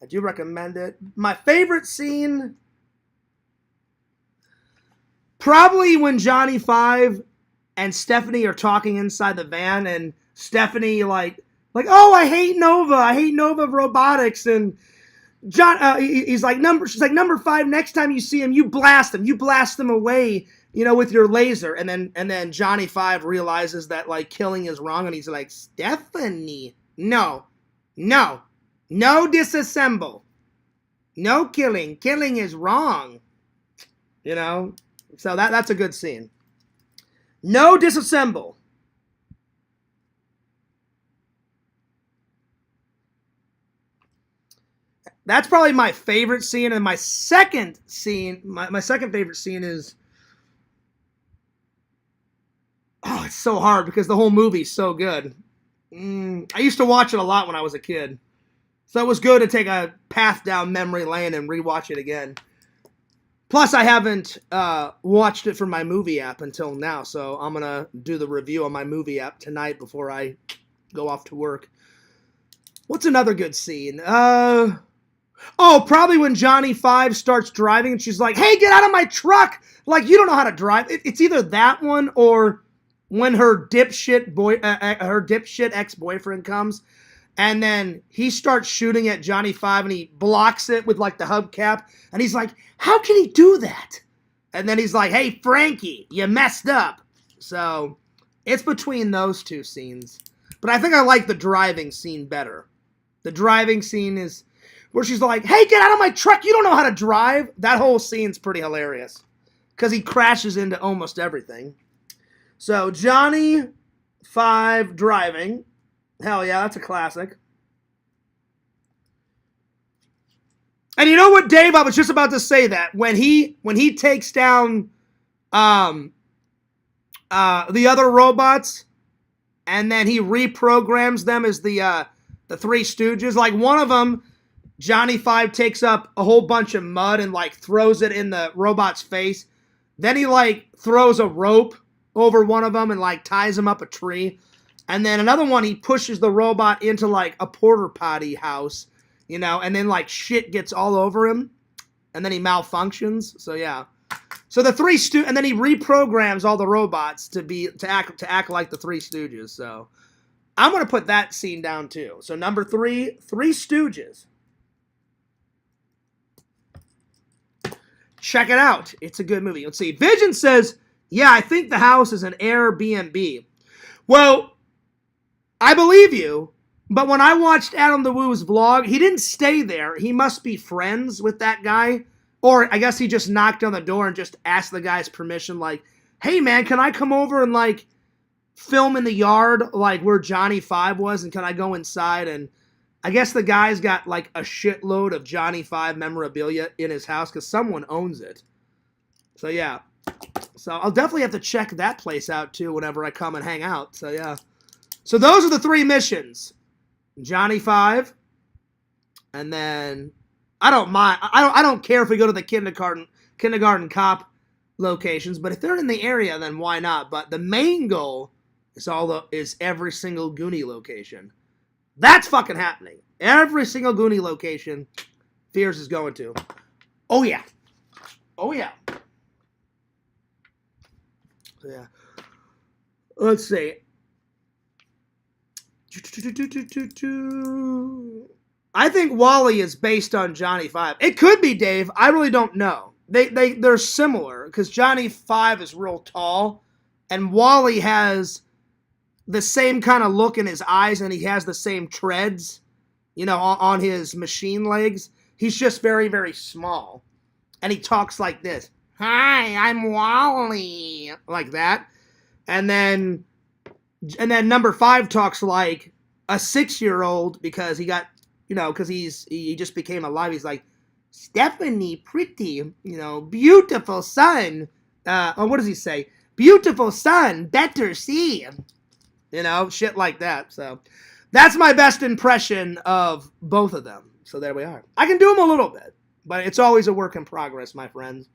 I do recommend it. My favorite scene, probably when Johnny Five and Stephanie are talking inside the van, and Stephanie like, oh, I hate Nova Robotics, and John, she's like number 5. Next time you see him, you blast them away, with your laser. And then Johnny Five realizes that like killing is wrong, and he's like, Stephanie, no, disassemble, no killing is wrong, So that's a good scene. No disassemble. That's probably my favorite scene. And my second scene, my second favorite scene is, it's so hard because the whole movie's so good. I used to watch it a lot when I was a kid. So it was good to take a path down memory lane and rewatch it again. Plus, I haven't watched it from my movie app until now, so I'm going to do the review on my movie app tonight before I go off to work. What's another good scene? Probably when Johnny Five starts driving and she's like, hey, get out of my truck! Like, you don't know how to drive. It's either that one or when her dipshit ex-boyfriend comes, and then he starts shooting at Johnny Five and he blocks it with like the hubcap, and he's like, how can he do that? And then he's like, hey, Frankie, you messed up. So it's between those two scenes. But I think I like the driving scene better. The driving scene is where she's like, hey, get out of my truck, you don't know how to drive. That whole scene's pretty hilarious because he crashes into almost everything. So Johnny Five driving. Hell yeah, that's a classic. And you know what, Dave? I was just about to say that when he takes down the other robots, and then he reprograms them as the Three Stooges. Like one of them, Johnny Five takes up a whole bunch of mud and like throws it in the robot's face. Then he like throws a rope over one of them and like ties him up a tree. And then another one, he pushes the robot into like a porta potty house, and then like shit gets all over him, and then he malfunctions. So yeah. So the Three Stooges, and then he reprograms all the robots to act like the Three Stooges. So I'm gonna put that scene down too. So number 3, Three Stooges. Check it out. It's a good movie. Let's see. Vision says, yeah, I think the house is an Airbnb. Well, I believe you, but when I watched Adam the Woo's vlog, he didn't stay there. He must be friends with that guy. Or I guess he just knocked on the door and just asked the guy's permission, like, hey man, can I come over and like film in the yard like where Johnny Five was, and can I go inside? And I guess the guy's got like a shitload of Johnny Five memorabilia in his house because someone owns it. So yeah. So I'll definitely have to check that place out too whenever I come and hang out. So yeah. So those are the 3 missions. Johnny Five, and then I don't mind. I don't care if we go to the kindergarten cop locations, but if they're in the area, then why not? But the main goal is every single Goonie location. That's fucking happening. Every single Goonie location, Fierce is going to. Oh yeah. Oh yeah. Yeah. Let's see. I think Wally is based on Johnny Five. It could be, Dave. I really don't know. They're similar because Johnny Five is real tall, and Wally has the same kind of look in his eyes, and he has the same treads, on his machine legs. He's just very, very small, and he talks like this. Hi, I'm Wally, like that, and then number 5 talks like a 6-year-old because he got, because he just became alive. He's like, Stephanie, pretty, beautiful son. What does he say? Beautiful son, better see. Shit like that. So that's my best impression of both of them. So there we are. I can do them a little bit, but it's always a work in progress, my friends.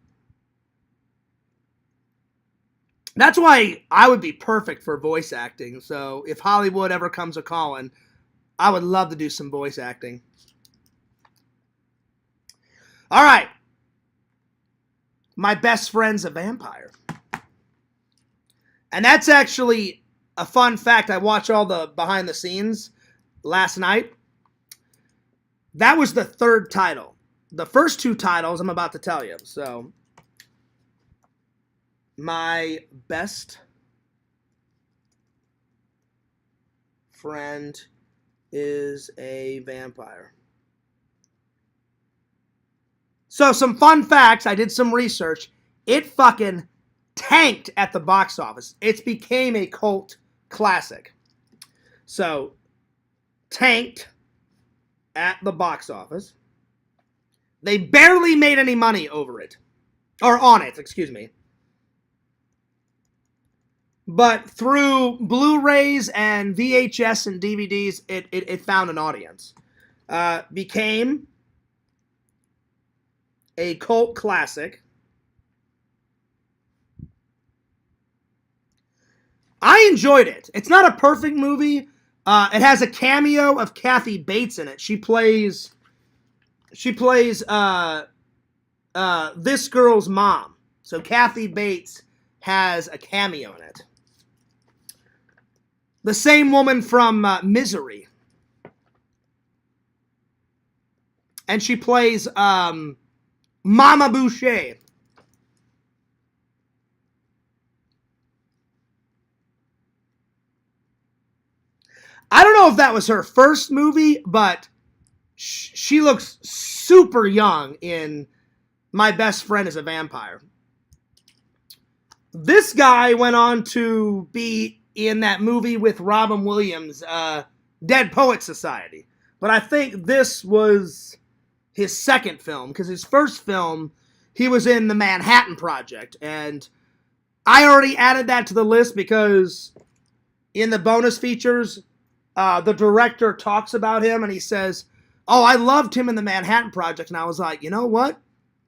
That's why I would be perfect for voice acting. So if Hollywood ever comes a calling, I would love to do some voice acting. All right. My best friend's a vampire. And that's actually a fun fact. I watched all the behind the scenes last night. That was the third title. The first two titles I'm about to tell you. So, my best friend is a vampire. So, some fun facts. I did some research. It fucking tanked at the box office. It became a cult classic. So, tanked at the box office. They barely made any money over it. Or on it, excuse me. But through Blu-rays and VHS and DVDs, it found an audience. Became a cult classic. I enjoyed it. It's not a perfect movie. It has a cameo of Kathy Bates in it. She plays this girl's mom. So Kathy Bates has a cameo in it. The same woman from Misery. And she plays Mama Boucher. I don't know if that was her first movie, but she looks super young in My Best Friend is a Vampire. This guy went on to be in that movie with Robin Williams, Dead Poets Society. But I think this was his second film, because his first film, he was in The Manhattan Project. And I already added that to the list because in the bonus features, the director talks about him and he says, oh, I loved him in The Manhattan Project. And I was like, you know what?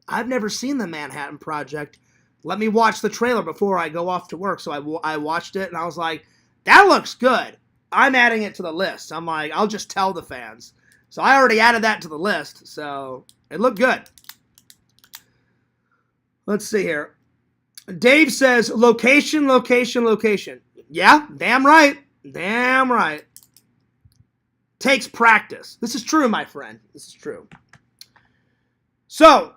I've never seen The Manhattan Project. Let me watch the trailer before I go off to work. So I watched it and I was like, that looks good. I'm adding it to the list. I'm like, I'll just tell the fans. So I already added that to the list. So it looked good. Let's see here. Dave says, location, location, location. Yeah, damn right. Damn right. Takes practice. This is true, my friend. This is true. So,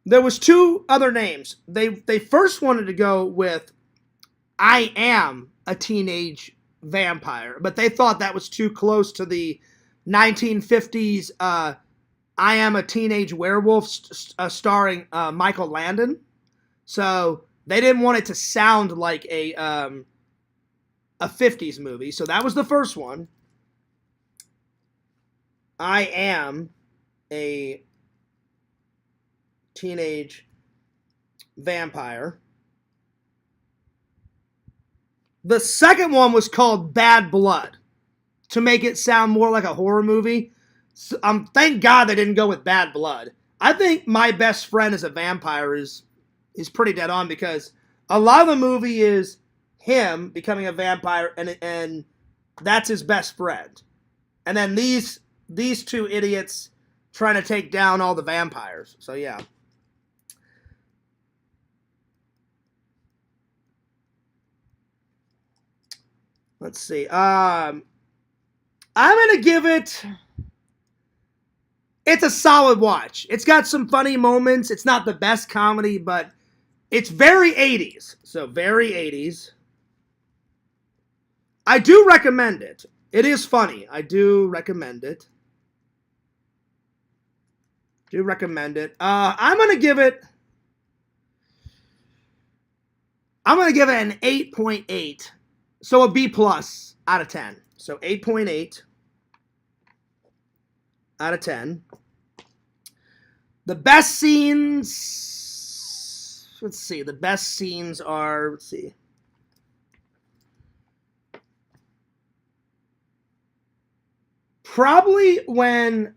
there was two other names. They first wanted to go with I am a teenage vampire, but they thought that was too close to the 1950s I am a teenage werewolf starring Michael Landon. So, they didn't want it to sound like a 50s movie. So, that was the first one. I am a teenage vampire. The second one was called Bad Blood to make it sound more like a horror movie. So, thank God they didn't go with Bad Blood. I think My Best Friend is a Vampire is pretty dead on because a lot of the movie is him becoming a vampire and that's his best friend. And then these two idiots trying to take down all the vampires. So, yeah. Let's see. I'm going to give it... It's a solid watch. It's got some funny moments. It's not the best comedy, but it's very 80s. So, very 80s. I do recommend it. It is funny. I do recommend it. I'm going to give it an 8.8. So a B plus out of 10. So 8.8 out of 10. The best scenes, let's see. The best scenes are, let's see. Probably when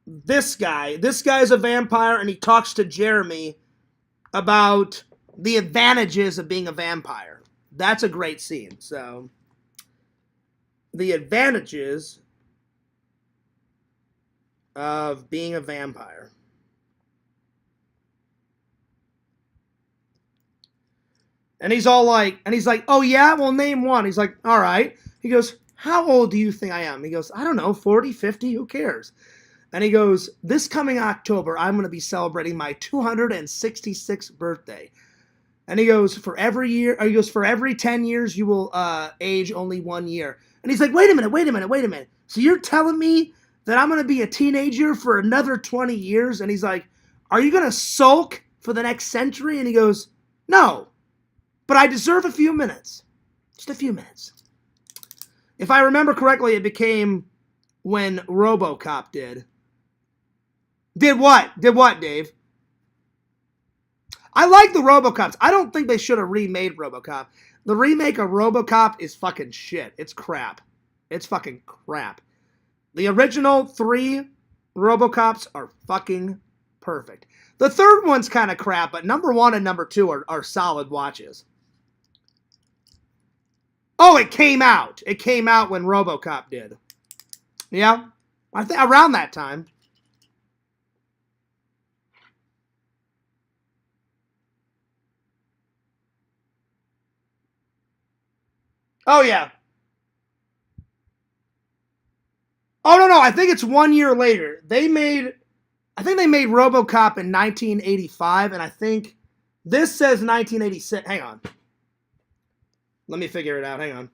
this guy's a vampire and he talks to Jeremy about The advantages of being a vampire. That's a great scene. So, the advantages of being a vampire. And he's like, oh yeah, well, name one. He's like, all right. He goes, how old do you think I am? He goes, I don't know, 40, 50, who cares? And he goes, this coming October, I'm going to be celebrating my 266th birthday. And he goes, for every 10 years, you will age only 1 year. And he's like, wait a minute. So you're telling me that I'm going to be a teenager for another 20 years? And he's like, are you going to sulk for the next century? And he goes, no. But I deserve a few minutes. Just a few minutes. If I remember correctly, it became when RoboCop did. Did what? Did what, Dave? I like the RoboCops. I don't think they should have remade RoboCop. The remake of RoboCop is fucking shit. It's crap. It's fucking crap. The original 3 RoboCops are fucking perfect. The third one's kind of crap, but number 1 and number 2 are solid watches. Oh, it came out. It came out when RoboCop did. Yeah, I think around that time. Oh, yeah. Oh, no. I think it's 1 year later. I think they made RoboCop in 1985, and I think this says 1986. Hang on. Let me figure it out. Hang on.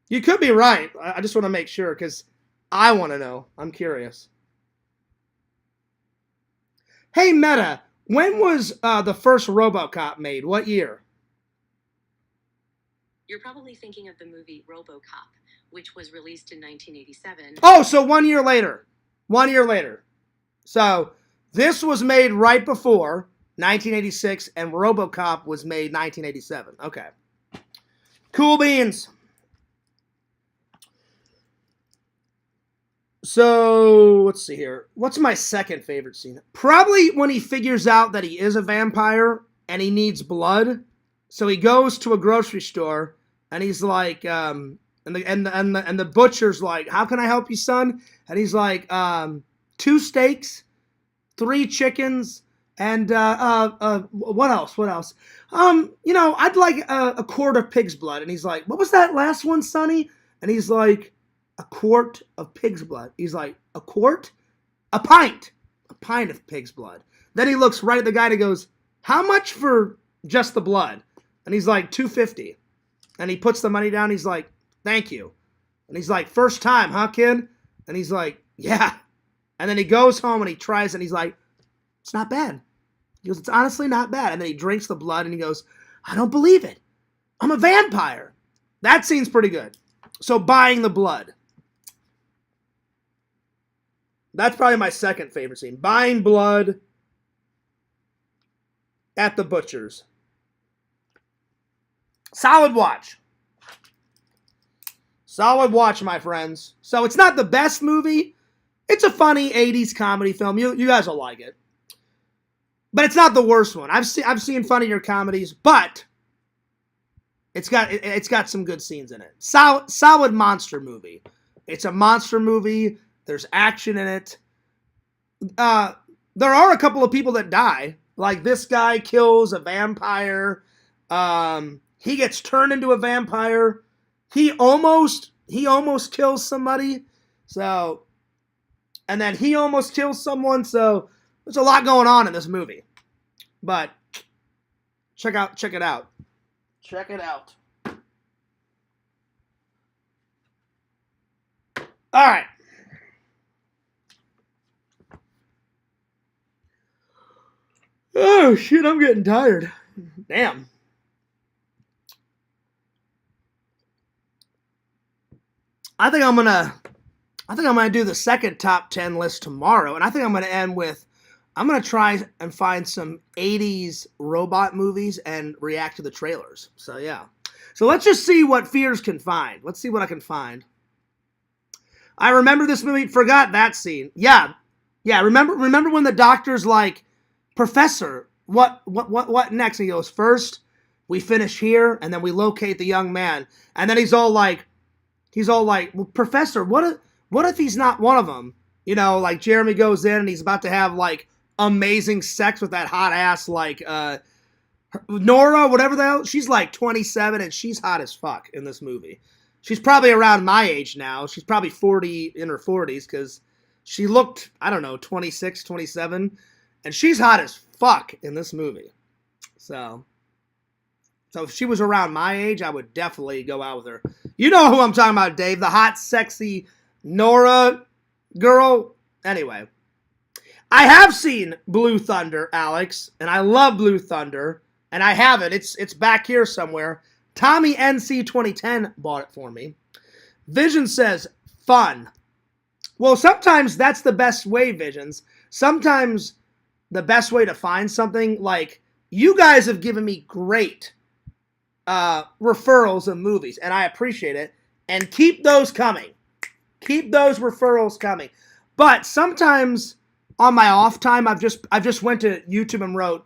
You could be right. I just want to make sure because I want to know. I'm curious. Hey, Meta, when was the first RoboCop made? What year? You're probably thinking of the movie RoboCop, which was released in 1987. Oh, so 1 year later. 1 year later. So this was made right before 1986, and RoboCop was made 1987. Okay. Cool beans. So, let's see here. What's my second favorite scene? Probably when he figures out that he is a vampire and he needs blood. So he goes to a grocery store and he's like, and the butcher's like, how can I help you, son? And he's like, 2 steaks, 3 chickens, and what else? I'd like a quart of pig's blood. And he's like, what was that last one, Sonny? And he's like, a quart of pig's blood. He's like, a quart? A pint of pig's blood. Then he looks right at the guy and he goes, how much for just the blood? And he's like, $2.50. And he puts the money down. He's like, thank you. And he's like, first time, huh, kid? And he's like, yeah. And then he goes home and he tries and he's like, it's not bad. He goes, it's honestly not bad. And then he drinks the blood and he goes, I don't believe it. I'm a vampire. That scene's pretty good. So buying the blood. That's probably my second favorite scene. Buying blood at the butcher's. Solid watch. Solid watch, my friends. So it's not the best movie. It's a funny 80s comedy film. You guys will like it. But it's not the worst one. I've seen funnier comedies, but it's got some good scenes in it. Solid monster movie. It's a monster movie. There's action in it. There are a couple of people that die. Like this guy kills a vampire. He gets turned into a vampire. He almost kills somebody. So, and then he almost kills someone. So there's a lot going on in this movie. But check it out. Check it out. All right. Oh shit, I'm getting tired. Damn. I think I'm gonna do the second top 10 list tomorrow, and I think I'm gonna end with I'm gonna try and find some 80s robot movies and react to the trailers. So yeah. So let's just see what Fears can find. Let's see what I can find. I remember this movie. Forgot that scene. Yeah. Remember when the doctor's like, Professor, what next? And he goes, first, we finish here, and then we locate the young man. And then he's all like, well, Professor, what if he's not one of them? You know, like Jeremy goes in and he's about to have like amazing sex with that hot ass like Nora, whatever the hell. She's like 27 and she's hot as fuck in this movie. She's probably around my age now. She's probably 40 in her 40s because she looked, I don't know, 26, 27. And she's hot as fuck in this movie. So if she was around my age, I would definitely go out with her. You know who I'm talking about, Dave. The hot, sexy Nora girl. Anyway. I have seen Blue Thunder, Alex. And I love Blue Thunder. And I have it. It's back here somewhere. Tommy NC 2010 bought it for me. Vision says, fun. Well, sometimes that's the best way, Visions. Sometimes the best way to find something, like, you guys have given me great referrals of movies, and I appreciate it. And keep those coming. Keep those referrals coming. But sometimes on my off time, I've just went to YouTube and wrote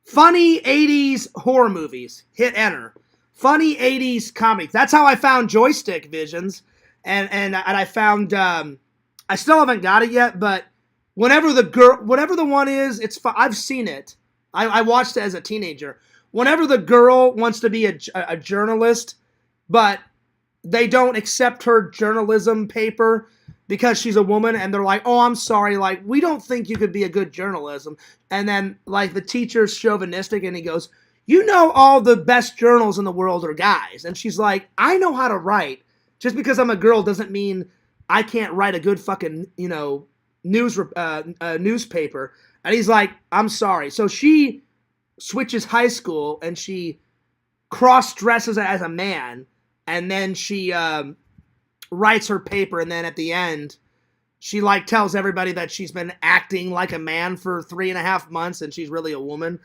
funny 80s horror movies. Hit enter. Funny 80s comedies. That's how I found Joystick, Visions. And I found I still haven't got it yet, but whatever the one is, it's fun. I've seen it. I watched it as a teenager. Whenever the girl wants to be a journalist, but they don't accept her journalism paper because she's a woman, and they're like, oh, I'm sorry, like, we don't think you could be a good journalism. And then, like, the teacher's chauvinistic, and he goes, you know all the best journals in the world are guys. And she's like, I know how to write. Just because I'm a girl doesn't mean I can't write a good fucking, newspaper. And he's like, I'm sorry. So she switches high school, and she cross-dresses as a man, and then she writes her paper, and then at the end, she like tells everybody that she's been acting like a man for 3.5 months, and she's really a woman.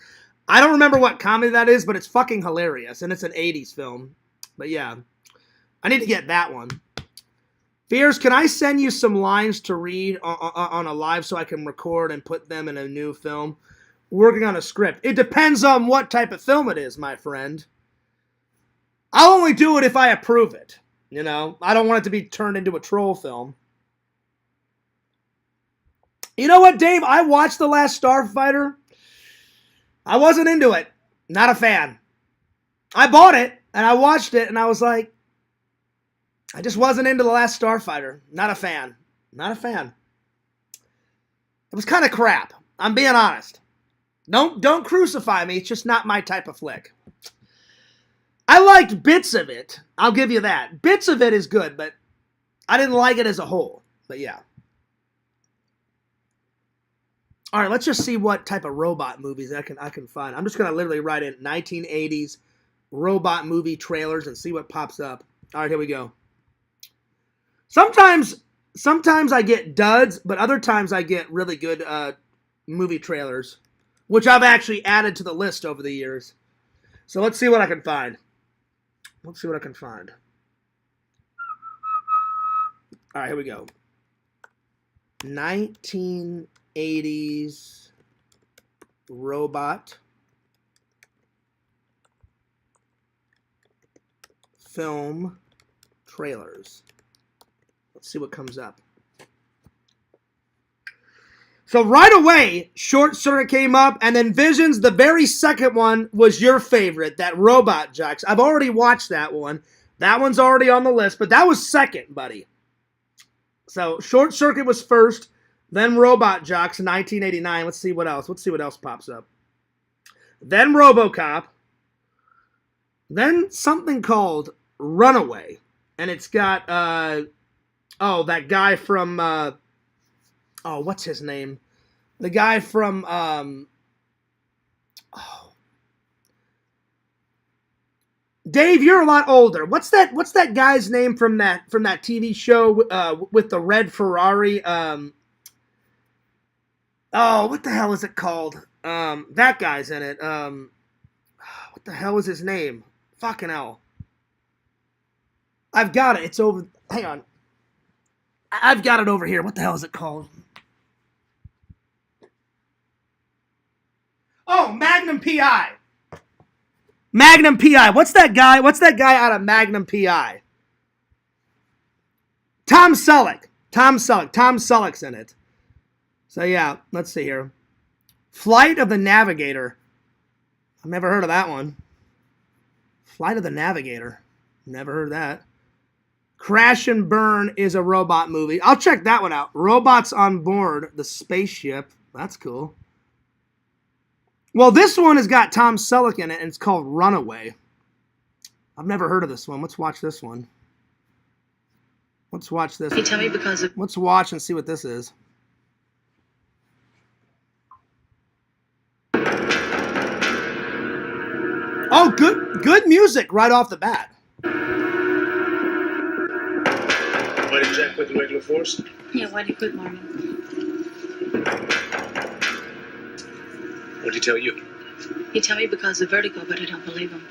I don't remember what comedy that is, but it's fucking hilarious, and it's an 80s film. But yeah, I need to get that one. Fears, can I send you some lines to read on a live so I can record and put them in a new film? Working on a script. It depends on what type of film it is, my friend. I'll only do it if I approve it. You know, I don't want it to be turned into a troll film. You know what, Dave? I watched The Last Starfighter. I wasn't into it. Not a fan. I bought it, and I watched it, and I was like, I just wasn't into The Last Starfighter. Not a fan. Not a fan. It was kind of crap. I'm being honest. Don't crucify me. It's just not my type of flick. I liked bits of it. I'll give you that. Bits of it is good, but I didn't like it as a whole. But yeah. All right, let's just see what type of robot movies I can find. I'm just going to literally write in 1980s robot movie trailers and see what pops up. All right, here we go. Sometimes I get duds, but other times I get really good movie trailers, which I've actually added to the list over the years. So let's see what I can find. Let's see what I can find. All right, here we go. 1980s robot film trailers. Let's see what comes up. So right away, Short Circuit came up, and then Visions, the very second one, was your favorite, that Robot Jocks. I've already watched that one. That one's already on the list, but that was second, buddy. So Short Circuit was first, then Robot Jocks, 1989. Let's see what else. Let's see what else pops up. Then RoboCop. Then something called Runaway. And it's got, that guy from... what's his name? The guy from, Dave, you're a lot older. What's that guy's name from that TV show with the red Ferrari? What the hell is it called? That guy's in it. What the hell is his name? Fucking hell. I've got it. It's over. Hang on. I've got it over here. What the hell is it called? Magnum PI. Magnum PI. What's that guy? What's that guy out of Magnum PI? Tom Selleck. Tom Selleck's in it. So yeah, let's see here. Flight of the Navigator. I've never heard of that one. Flight of the Navigator. Never heard of that. Crash and Burn is a robot movie. I'll check that one out. Robots on Board the Spaceship. That's cool. Well, this one has got Tom Selleck in it, and it's called Runaway. I've never heard of this one. Let's watch this one. Let's watch this. You tell me because of... Let's watch and see what this is. Oh, good music right off the bat. Why did Jack quit the regular force? Yeah, why did you quit, Marvin? What'd he tell you? He tell me because of vertigo, but I don't believe him.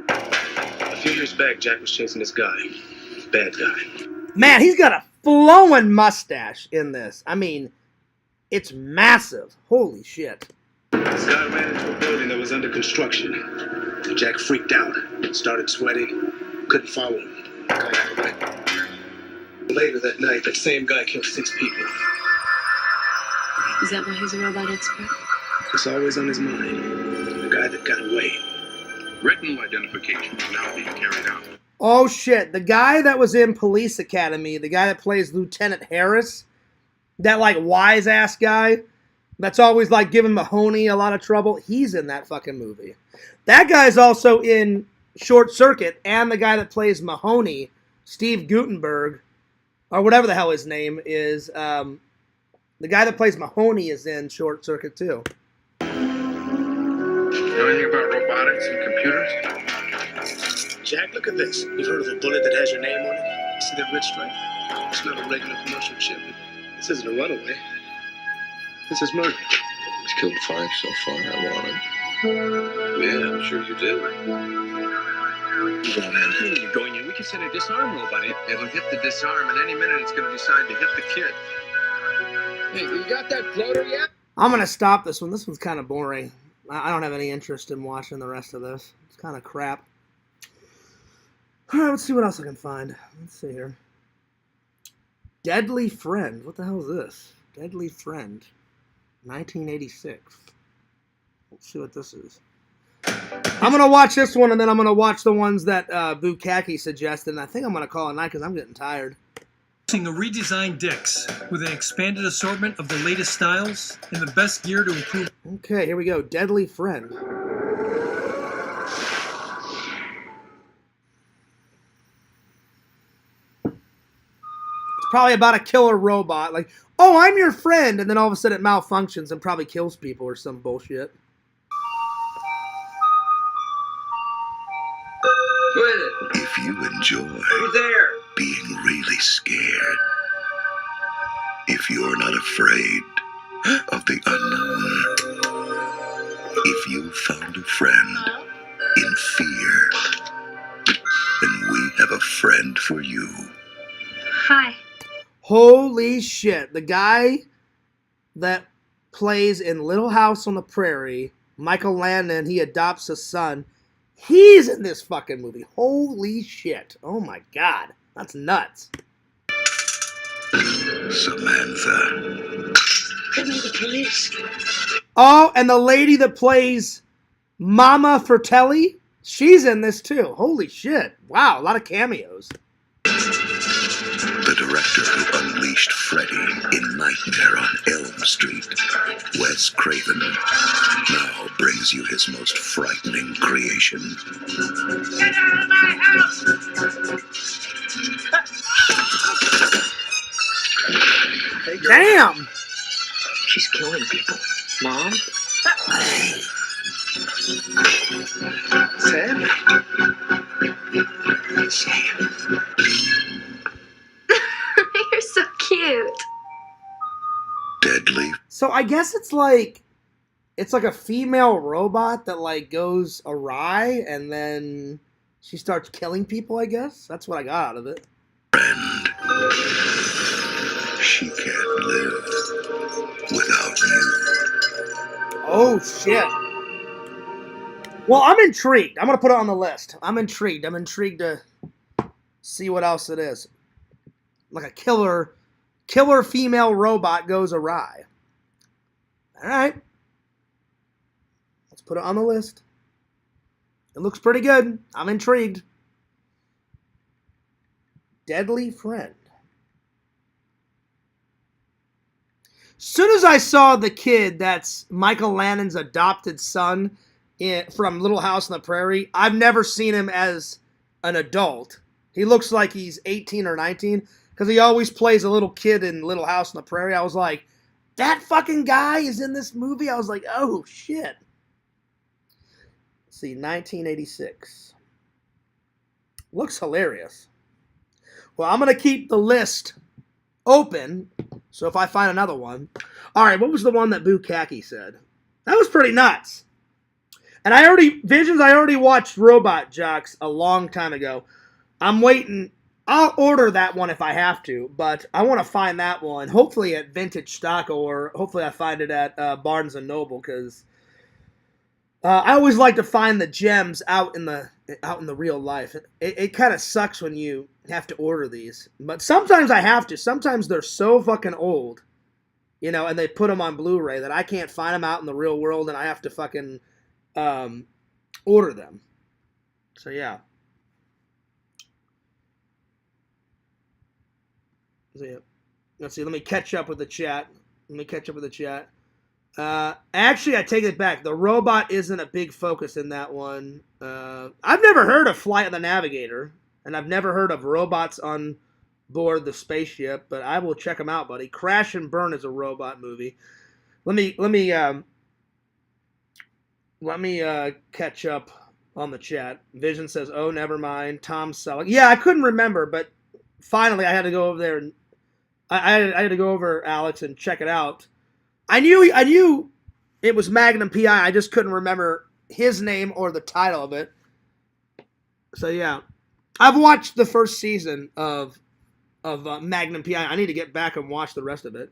A few years back, Jack was chasing this guy. Bad guy. Man, he's got a flowing mustache in this. I mean, it's massive. Holy shit. This guy ran into a building that was under construction. Jack freaked out, started sweating, couldn't follow him. The guy got away. Later that night, that same guy killed 6 people. Is that why he's a robot expert? It's always on his mind. The guy that got away. Retinal identification is now being carried out. Oh shit, the guy that was in Police Academy, the guy that plays Lieutenant Harris, that like wise ass guy, that's always like giving Mahoney a lot of trouble, he's in that fucking movie. That guy's also in Short Circuit, and the guy that plays Mahoney, Steve Guttenberg, or whatever the hell his name is, the guy that plays Mahoney is in Short Circuit too. Know anything about robotics and computers? Jack, look at this. You've heard of a bullet that has your name on it? See that red stripe? It's not a regular commercial chip. This isn't a runaway. This is murder. He's killed 5 so far. I want him. Yeah, I'm sure you do. Go ahead. You're going in. We can send a disarm robot. It'll hit the disarm, and any minute it's going to decide to hit the kid. Hey, you got that floater yet? I'm going to stop this one. This one's kind of boring. I don't have any interest in watching the rest of this. It's kind of crap. Alright, let's see what else I can find. Let's see here. Deadly Friend. What the hell is this? Deadly Friend. 1986. Let's see what this is. I'm going to watch this one, and then I'm going to watch the ones that Bukaki suggested, and I think I'm going to call it night because I'm getting tired. A redesigned Dix with an expanded assortment of the latest styles and the best gear to improve. Okay, here we go. Deadly Friend. It's probably about a killer robot. Like, oh, I'm your friend, and then all of a sudden it malfunctions and probably kills people or some bullshit. If you enjoy being really scared, if you're not afraid of the unknown, if you found a friend in fear, then we have a friend for you. Hi. Holy shit. The guy that plays in Little House on the Prairie, Michael Landon, he adopts a son. He's in this fucking movie. Holy shit. Oh my god. That's nuts. Samantha. Give me the police. Oh, and the lady that plays Mama Fratelli, she's in this too. Holy shit. Wow, a lot of cameos. The director who unleashed Freddy in Nightmare on Elm Street, Wes Craven, now brings you his most frightening creation. Get out of my house! Damn! She's killing people. Mom? Sam? Sam. You're so cute. Deadly. So I guess it's like a female robot that like goes awry and then she starts killing people, I guess. That's what I got out of it. Friend. She can't live without you. Oh shit. Well, I'm intrigued. I'm gonna put it on the list. I'm intrigued. I'm intrigued to see what else it is. Like a killer female robot goes awry. All right. Let's put it on the list. It looks pretty good. I'm intrigued. Deadly Friend. Soon as I saw the kid that's Michael Lannon's adopted son from Little House on the Prairie, I've never seen him as an adult. He looks like he's 18 or 19 because he always plays a little kid in Little House on the Prairie. I was like, that fucking guy is in this movie? I was like, oh, shit. Let's see, 1986. Looks hilarious. Well, I'm going to keep the list open, so if I find another one. All right, what was the one that Bukkake said? That was pretty nuts. And I already watched Robot Jocks a long time ago. I'm waiting. I'll order that one if I have to, but I want to find that one, hopefully at Vintage Stock, or hopefully I find it at Barnes & Noble, because I always like to find the gems out in the real life. It kind of sucks when you have to order these, but sometimes I have to. Sometimes they're so fucking old, you know, and they put them on Blu-ray that I can't find them out in the real world, and I have to fucking order them. So yeah. Let's see. Let me catch up with the chat. Actually, I take it back. The robot isn't a big focus in that one. I've never heard of Flight of the Navigator, and I've never heard of robots on board the spaceship, but I will check them out, buddy. Crash and Burn is a robot movie. Let me catch up on the chat. Vision says, "Oh, never mind." Tom Selleck. Yeah, I couldn't remember, but finally I had to go over there and I had to go over, Alex, and check it out. I knew it was Magnum P.I. I just couldn't remember his name or the title of it. So yeah, I've watched the first season of Magnum P.I. I need to get back and watch the rest of it.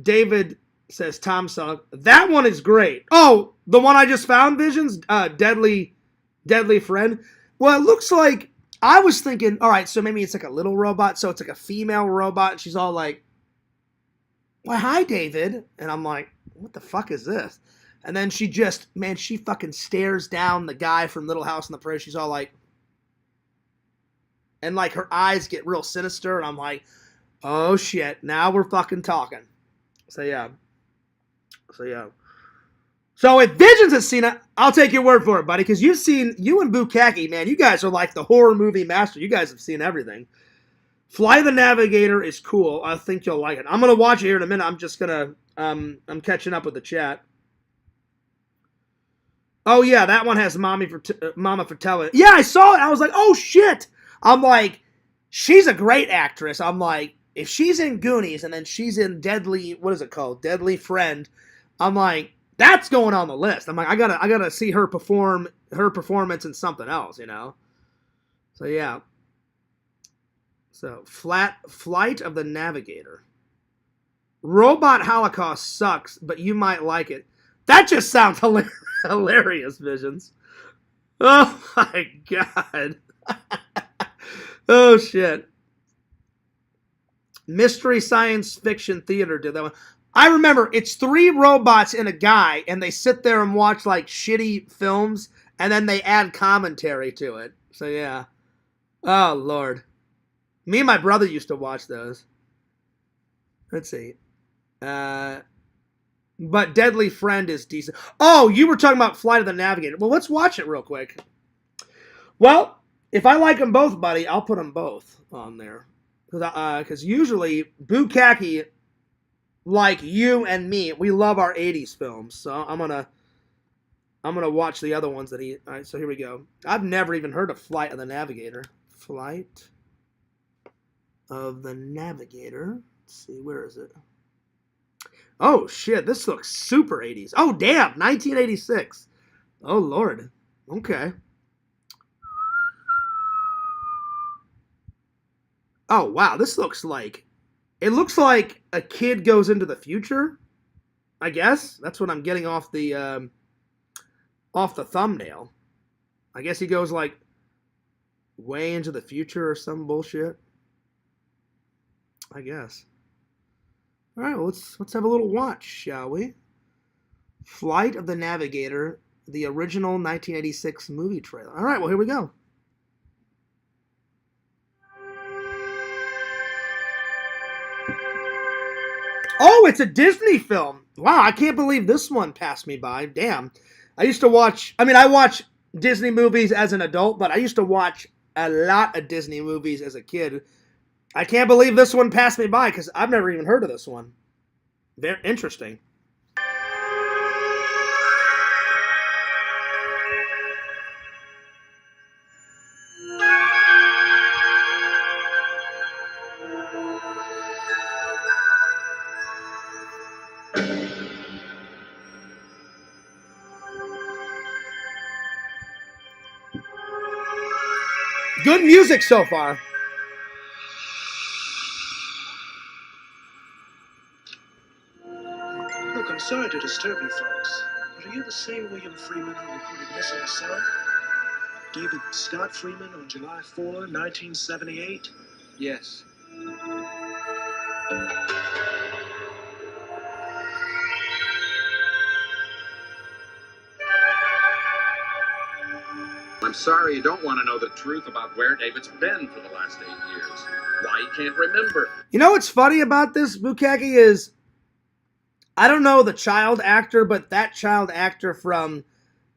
David says Tom Selleck. That one is great. Oh, the one I just found, Visions, Deadly Friend. Well, it looks like, I was thinking, all right, so maybe it's like a little robot, so it's like a female robot, and she's all like, well, hi, David. And I'm like, what the fuck is this? And then she fucking stares down the guy from Little House on the Prairie. She's all like, and like her eyes get real sinister, and I'm like, oh shit, now we're fucking talking. So yeah. So if Visions has seen it, I'll take your word for it, buddy, because you and Bukkake, man, you guys are like the horror movie master. You guys have seen everything. Fly the Navigator is cool. I think you'll like it. I'm going to watch it here in a minute. I'm just going to, I'm catching up with the chat. Oh, yeah, that one has Mama Fratelli. Yeah, I saw it. I was like, oh, shit. I'm like, she's a great actress. I'm like, if she's in Goonies and then she's in Deadly Friend, I'm like, that's going on the list. I'm like, I gotta see her performance in something else, you know? So, yeah. So, Flight of the Navigator. Robot Holocaust sucks, but you might like it. That just sounds hilarious, Visions. Oh, my God. Oh, shit. Mystery Science Fiction Theater did that one. I remember, it's 3 robots and a guy, and they sit there and watch, like, shitty films, and then they add commentary to it. So, yeah. Oh, Lord. Me and my brother used to watch those. Let's see. But Deadly Friend is decent. Oh, you were talking about Flight of the Navigator. Well, let's watch it real quick. Well, if I like them both, buddy, I'll put them both on there. Because usually, Bukkake, like you and me, we love our 80s films. So I'm gonna watch the other ones that he... All right, so here we go. I've never even heard of Flight of the Navigator. Flight of the Navigator. Let's see, where is it? Oh, shit, this looks super 80s. Oh, damn, 1986. Oh, Lord. Okay. Oh, wow, this looks like... It looks like a kid goes into the future, I guess. That's what I'm getting off the off the thumbnail. I guess he goes like way into the future or some bullshit. I guess. All right, well, let's have a little watch, shall we? Flight of the Navigator, the original 1986 movie trailer. All right, well, here we go. Oh, it's a Disney film. Wow, I can't believe this one passed me by. Damn. I watch Disney movies as an adult, but I used to watch a lot of Disney movies as a kid. I can't believe this one passed me by because I've never even heard of this one. Very interesting. Good music so far. Look, I'm sorry to disturb you folks, but are you the same William Freeman who reported missing his son? David Scott Freeman on July 4, 1978? Yes. I'm sorry you don't want to know the truth about where David's been for the last 8 years. Why he can't remember. You know what's funny about this, Bukaki, is I don't know the child actor, but that child actor from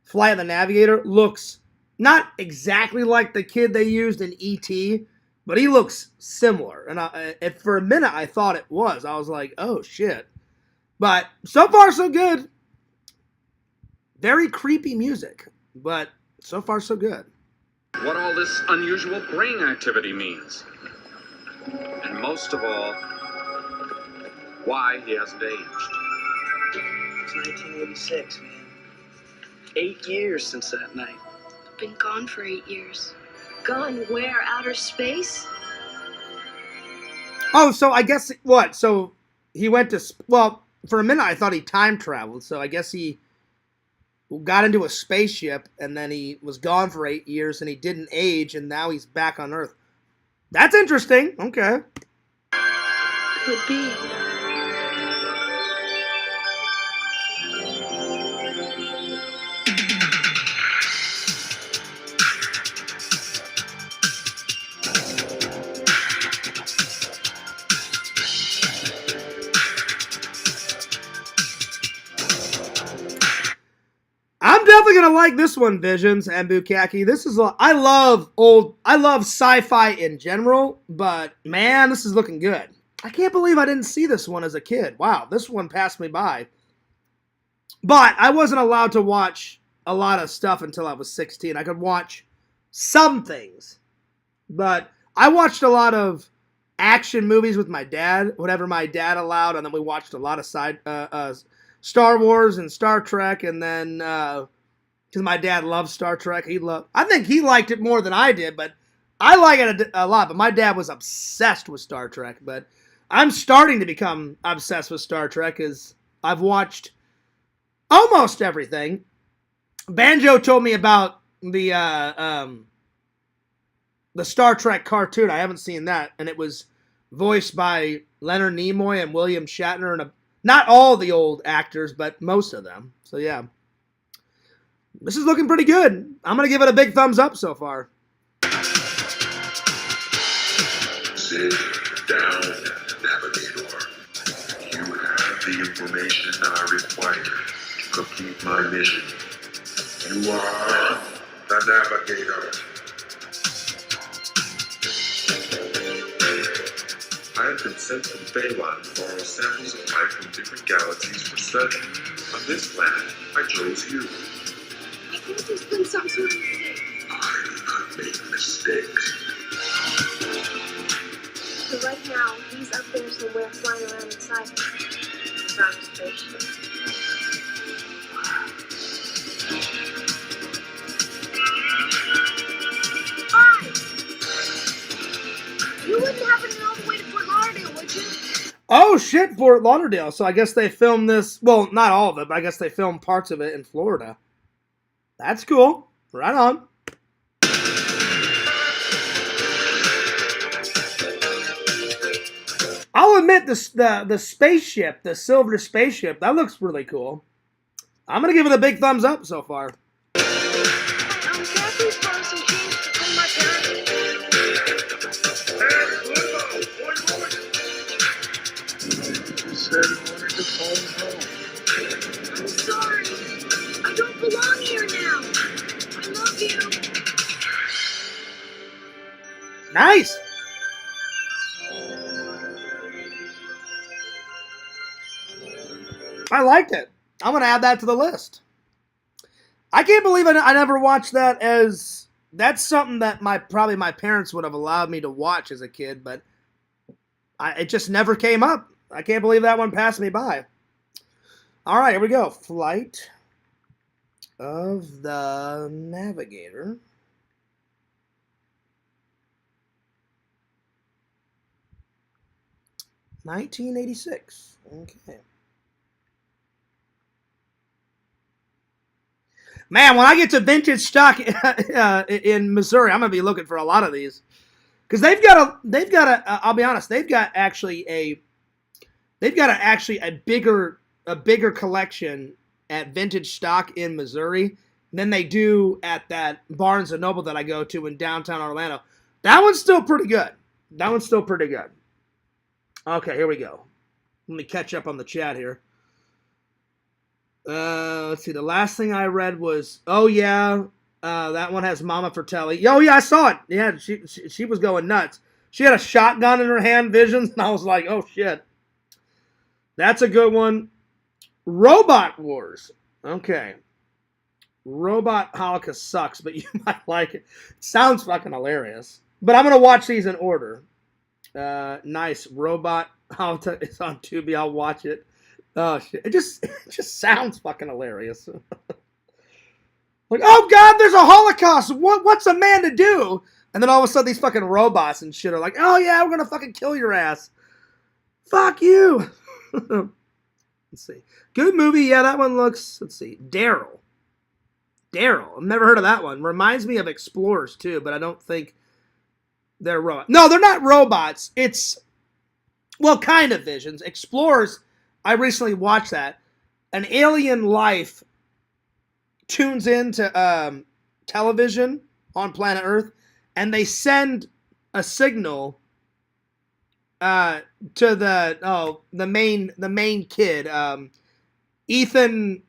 Flight of the Navigator looks not exactly like the kid they used in E.T., but he looks similar. And for a minute, I thought it was. I was like, oh, shit. But so far, so good. Very creepy music, but so far, so good. What all this unusual brain activity means. And most of all, why he hasn't aged. It's 1986, man. 8 years since that night. Been gone for 8 years. Gone where? Outer space? Oh, so I guess, what? So he went to, well, for a minute I thought he time traveled, so I guess he got into a spaceship and then he was gone for 8 years and he didn't age and now he's back on Earth. That's interesting. Okay. Could be. I'm definitely gonna like this one, Visions and Bukaki. This is I love sci-fi in general, but man, this is looking good. I can't believe I didn't see this one as a kid. Wow, this one passed me by. But I wasn't allowed to watch a lot of stuff until I was 16. I could watch some things, but I watched a lot of action movies with my dad, whatever my dad allowed, and then we watched a lot of Star Wars and Star Trek, and then because my dad loves Star Trek, I think he liked it more than I did, but I like it a lot. But my dad was obsessed with Star Trek, but I'm starting to become obsessed with Star Trek as I've watched almost everything. Banjo told me about the Star Trek cartoon. I haven't seen that, and it was voiced by Leonard Nimoy and William Shatner, and not all the old actors, but most of them. So yeah, this is looking pretty good. I'm gonna give it a big thumbs up so far. Sit down, Navigator. You have the information I require to complete my mission. You are the Navigator. I have been sent to Phaelon to borrow samples of life from different galaxies for study. On this planet, I chose you. I think there's been some sort of mistake. I do not make mistakes. So right now, he's up there somewhere flying around inside him. Around his spaceship. Hi! You wouldn't happen to know the way to Fort Lauderdale, would you? Oh shit, Fort Lauderdale. So I guess they filmed this, well, not all of it, but I guess they filmed parts of it in Florida. That's cool. Right on. I'll admit the spaceship, the silver spaceship, that looks really cool. I'm gonna give it a big thumbs up so far. Kathy's brought some change to clean my parents. Said he wanted to phone home. I'm sorry. I don't belong here now. I love you. Nice. I liked it. I'm gonna add that to the list. I can't believe I never watched that. As that's something that probably my parents would have allowed me to watch as a kid, but it just never came up. I can't believe that one passed me by. All right, here we go. Flight of the Navigator. $1986. Okay. Man, when I get to vintage stock in Missouri, I'm gonna be looking for a lot of these because they've got a. I'll be honest, they've got actually a bigger collection at vintage stock in Missouri than they do at that Barnes and Noble that I go to in downtown Orlando. That one's still pretty good. Okay, here we go. Let me catch up on the chat here. Let's see. The last thing I read was, oh yeah, that one has Mama Fratelli. Oh yeah, I saw it. Yeah, she was going nuts. She had a shotgun in her hand, Visions, and I was like, oh shit. That's a good one. Robot Wars. Okay. Robot Holocaust sucks, but you might like it. Sounds fucking hilarious. But I'm gonna watch these in order. Nice. Robot Holocaust is on Tubi. I'll watch it. Oh shit! It just sounds fucking hilarious. Like, oh god, there's a Holocaust. What's a man to do? And then all of a sudden, these fucking robots and shit are like, oh yeah, we're gonna fucking kill your ass. Fuck you. Let's see. Good movie. Yeah, that one looks. Let's see. Daryl. I've never heard of that one. Reminds me of Explorers too, but I don't think they're robots. No, they're not robots. It's kind of Visions. Explorers. I recently watched that. An alien life tunes into television on planet Earth, and they send a signal to the main kid, Ethan,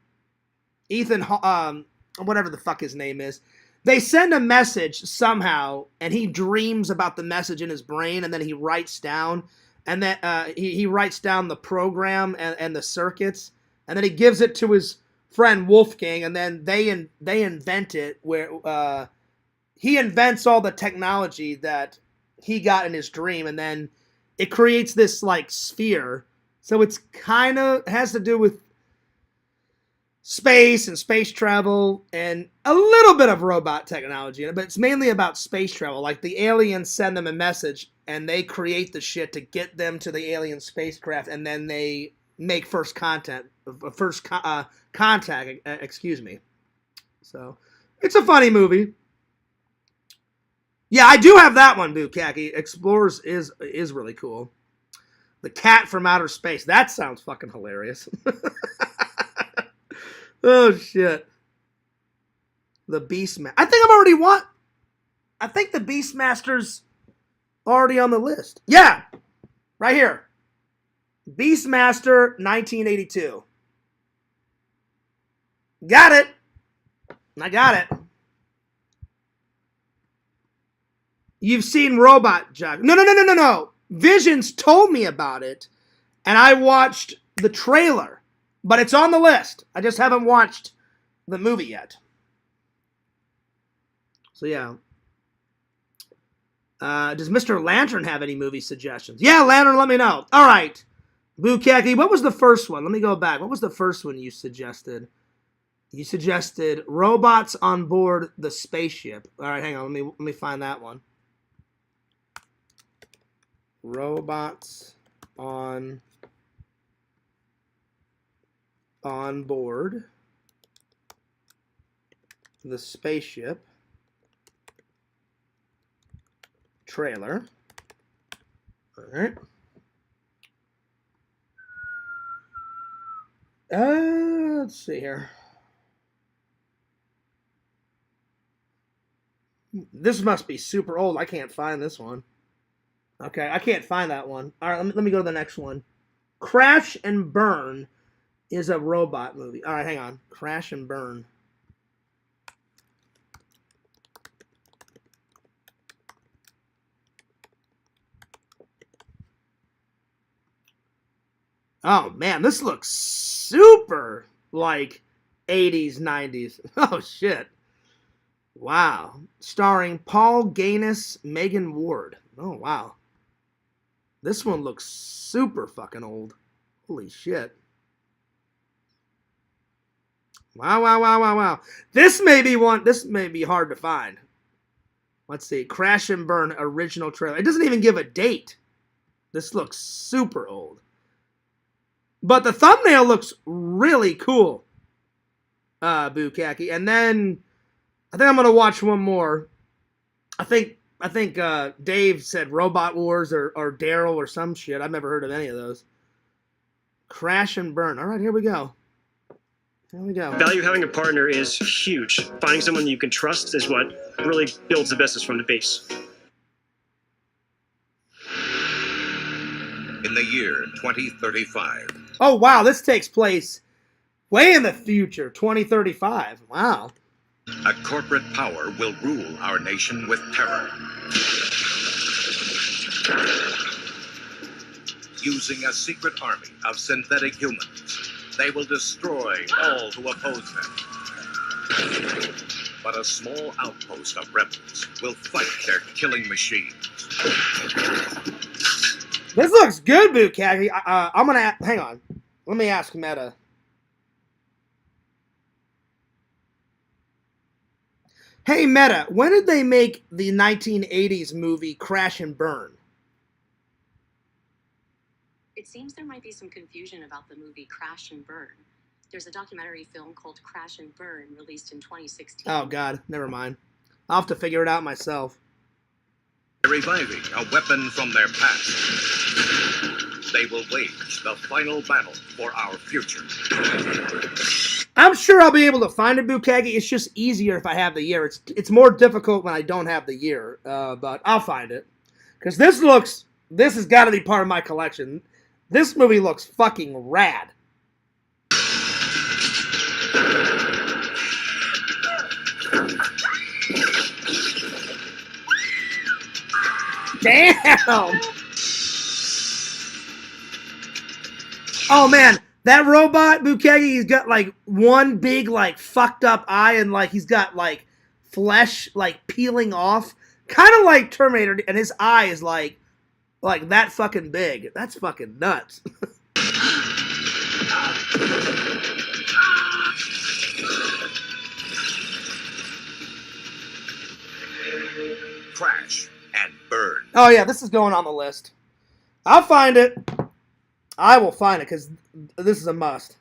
whatever the fuck his name is. They send a message somehow, and he dreams about the message in his brain, and then he writes down. And then he writes down the program and the circuits, and then he gives it to his friend Wolfgang, and then they invent it where he invents all the technology that he got in his dream, and then it creates this like sphere. So it's kind of has to do with space and space travel and a little bit of robot technology, but it's mainly about space travel. Like the aliens send them a message and they create the shit to get them to the alien spacecraft, and then they make first contact. Excuse me. So it's a funny movie. Yeah, I do have that one, Bukaki. Explorers is really cool. The Cat from Outer Space. That sounds fucking hilarious. Oh shit. The Beastmaster. I think the Beastmaster's already on the list. Yeah. Right here. Beastmaster 1982. Got it. I got it. You've seen Robot Jock. No. Visions told me about it, and I watched the trailer. But it's on the list. I just haven't watched the movie yet. So yeah. Does Mr. Lantern have any movie suggestions? Yeah, Lantern, let me know. All right. Bukaki, what was the first one? Let me go back. What was the first one you suggested? You suggested robots on board the spaceship. All right, hang on. Let me find that one. Robots on board the spaceship trailer. All right. Let's see here. This must be super old. I can't find this one. Okay, I can't find that one. All right, let me go to the next one. Crash and Burn is a robot movie. All right, hang on. Crash and Burn. Oh, man, this looks super like 80s, 90s. Oh, shit. Wow. Starring Paul Gaines, Megan Ward. Oh, wow. This one looks super fucking old. Holy shit. Wow, wow, wow, wow, wow. This may be hard to find. Let's see. Crash and Burn original trailer. It doesn't even give a date. This looks super old. But the thumbnail looks really cool. Bukaki. And then I think I'm gonna watch one more. I think Dave said Robot Wars or Daryl or some shit. I've never heard of any of those. Crash and Burn. All right, here we go. Here we go. The value of having a partner is huge. Finding someone you can trust is what really builds the business from the base. In the year 2035. Oh, wow, this takes place way in the future, 2035. Wow. A corporate power will rule our nation with terror. Using a secret army of synthetic humans, they will destroy all who oppose them. But a small outpost of rebels will fight their killing machines. This looks good, Bukaki. I'm gonna hang on. Let me ask Meta. Hey Meta, when did they make the 1980s movie Crash and Burn? It seems there might be some confusion about the movie Crash and Burn. There's a documentary film called Crash and Burn released in 2016. Oh God, never mind. I'll have to figure it out myself. Reviving a weapon from their past, they will wage the final battle for our future. I'm sure I'll be able to find it, Bukagi. It's just easier if I have the year. It's more difficult when I don't have the year, but I'll find it. Because this has got to be part of my collection. This movie looks fucking rad. Damn! Oh man, that robot, Bukagi, he's got like one big like fucked up eye and like he's got like flesh like peeling off. Kind of like Terminator, and his eye is like that fucking big. That's fucking nuts. Crash and Burn. Oh yeah, this is going on the list. I'll find it. I will find it because this is a must.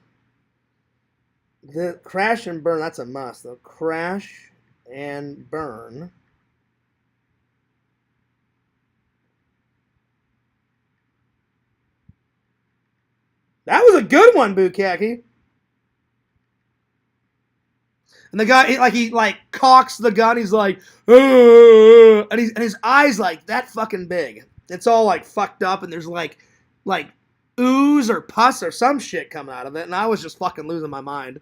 The Crash and Burn, that's a must. The Crash and Burn. That was a good one, Bukaki. And the guy, he cocks the gun. He's like, and his eyes like that fucking big. It's all like fucked up, and there's like ooze or pus or some shit coming out of it, and I was just fucking losing my mind.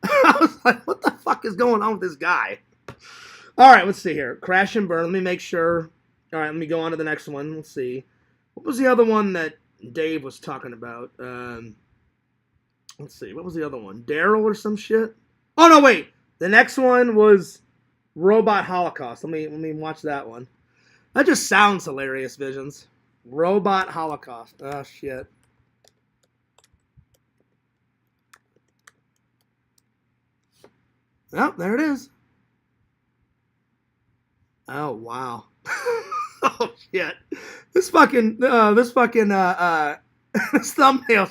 I was like, what the fuck is going on with this guy? All right, let's see here. Crash and Burn. Let me make sure. All right, let me go on to the next one. Let's see. What was the other one that Dave was talking about? Let's see. What was the other one? Daryl or some shit? Oh, no, wait. The next one was Robot Holocaust. Let me watch that one. That just sounds hilarious, Visions. Robot Holocaust. Oh, shit. Oh, there it is. Oh, wow. Oh, shit. This thumbnail's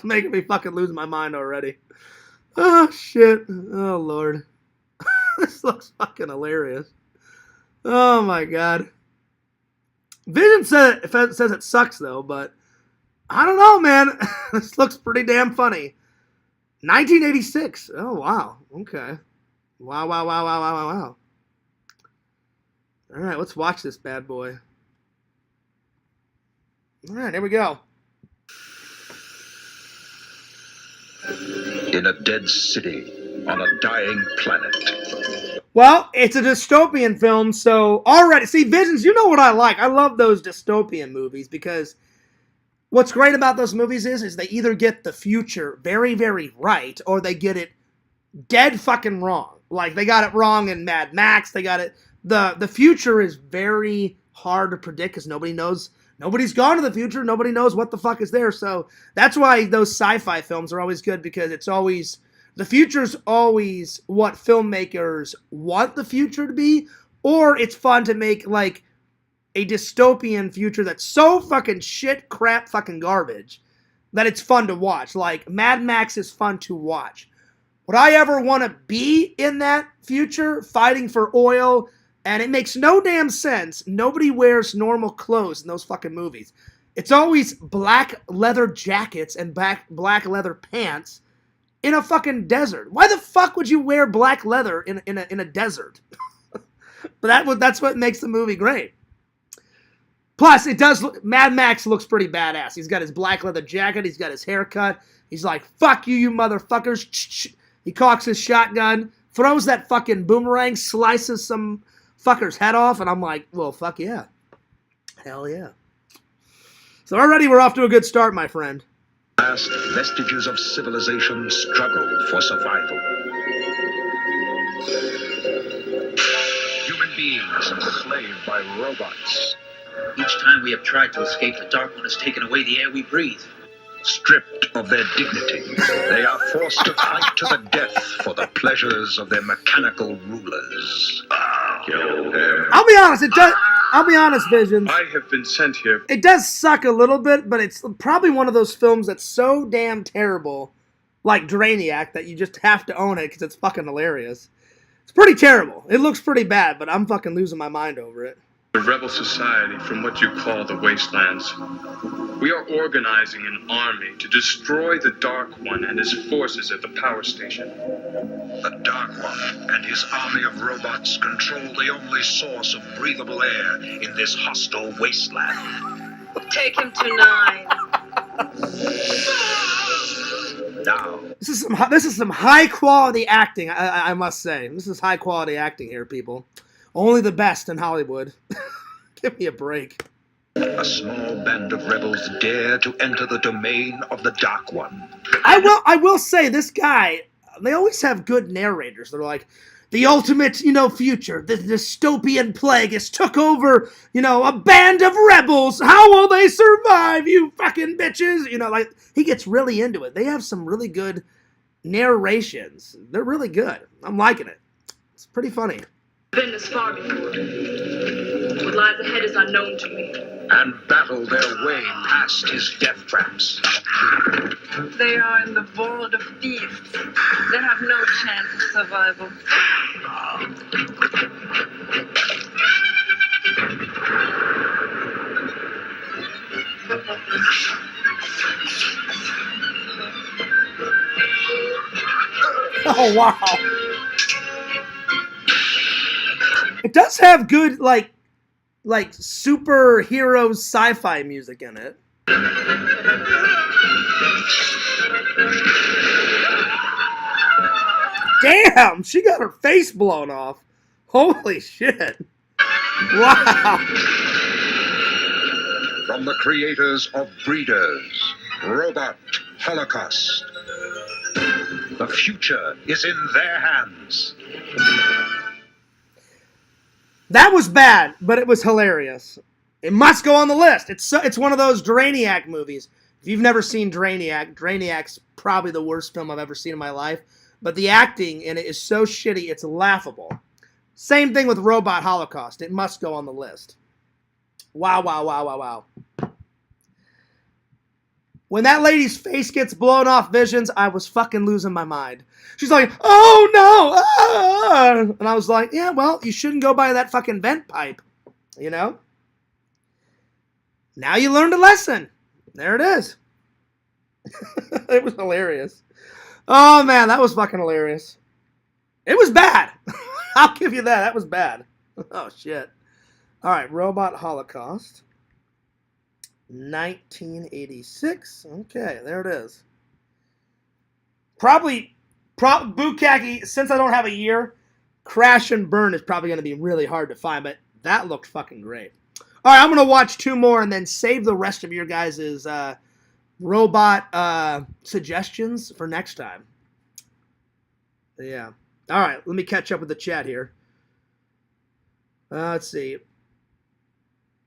making me fucking lose my mind already. Oh, shit. Oh, Lord. This looks fucking hilarious. Oh my god. Vision says it sucks though, but I don't know, man. This looks pretty damn funny. 1986. Oh wow. Okay. Wow. All right, let's watch this bad boy. All right, here we go. In a dead city on a dying planet. Well, it's a dystopian film, so already, see, Visions, you know what I like. I love those dystopian movies because what's great about those movies is they either get the future very, very right or they get it dead fucking wrong. Like, they got it wrong in Mad Max. They got it. The future is very hard to predict because nobody knows. Nobody's gone to the future. Nobody knows what the fuck is there. So that's why those sci-fi films are always good because it's always, the future's always what filmmakers want the future to be, or it's fun to make like a dystopian future that's so fucking shit, crap, fucking garbage that it's fun to watch. Like Mad Max is fun to watch. Would I ever want to be in that future fighting for oil? And it makes no damn sense. Nobody wears normal clothes in those fucking movies. It's always black leather jackets and black leather pants in a fucking desert. Why the fuck would you wear black leather in a desert? But that's what makes the movie great. Plus, it does Mad Max looks pretty badass. He's got his black leather jacket. He's got his haircut. He's like, fuck you motherfuckers. He cocks his shotgun, throws that fucking boomerang, slices some fucker's head off, and I'm like, well, fuck yeah. Hell yeah. So already we're off to a good start, my friend. Last vestiges of civilization struggle for survival. Human beings enslaved by robots. Each time we have tried to escape, the Dark One has taken away the air we breathe. Stripped of their dignity, they are forced to fight to the death for the pleasures of their mechanical rulers. Kill them. I'll be honest, Visions. I have been sent here. It does suck a little bit, but it's probably one of those films that's so damn terrible, like Drainiac, that you just have to own it because it's fucking hilarious. It's pretty terrible. It looks pretty bad, but I'm fucking losing my mind over it. The rebel society from what you call the wastelands. We are organizing an army to destroy the Dark One and his forces at the power station. The Dark One and his army of robots control the only source of breathable air in this hostile wasteland. Take him to 9. Now, This is some high quality acting, I must say. This is high quality acting here, people. Only the best in Hollywood. Give me a break. a small band of rebels dare to enter the domain of the Dark One. I will say, this guy, they always have good narrators. They're like, the ultimate, future, the dystopian plague has took over, a band of rebels. How will they survive, you fucking bitches? Like, he gets really into it. They have some really good narrations. They're really good. I'm liking it. It's pretty funny. Been this far before. What lies ahead is unknown to me. And battle their way past his death traps. They are in the world of beasts. They have no chance of survival. Oh, wow. It does have good, like superhero sci-fi music in it. Damn, she got her face blown off. Holy shit. Wow. From the creators of Breeders, Robot Holocaust. The future is in their hands. That was bad, but it was hilarious. It must go on the list. It's one of those Drainiac movies. If you've never seen Drainiac's probably the worst film I've ever seen in my life. But the acting in it is so shitty, it's laughable. Same thing with Robot Holocaust. It must go on the list. Wow, wow, wow, wow, wow. When that lady's face gets blown off, Visions, I was fucking losing my mind. She's like, oh no! Ah! And I was like, yeah, well, you shouldn't go by that fucking vent pipe. You know? Now you learned a lesson. There it is. It was hilarious. Oh man, that was fucking hilarious. It was bad. I'll give you that. That was bad. Oh shit. Alright, Robot Holocaust. 1986. Okay, there it is. Bukkake, since I don't have a year, Crash and Burn is probably going to be really hard to find, but that looked fucking great. Alright, I'm going to watch 2 more and then save the rest of your guys' robot suggestions for next time. Yeah. Alright, let me catch up with the chat here. Let's see.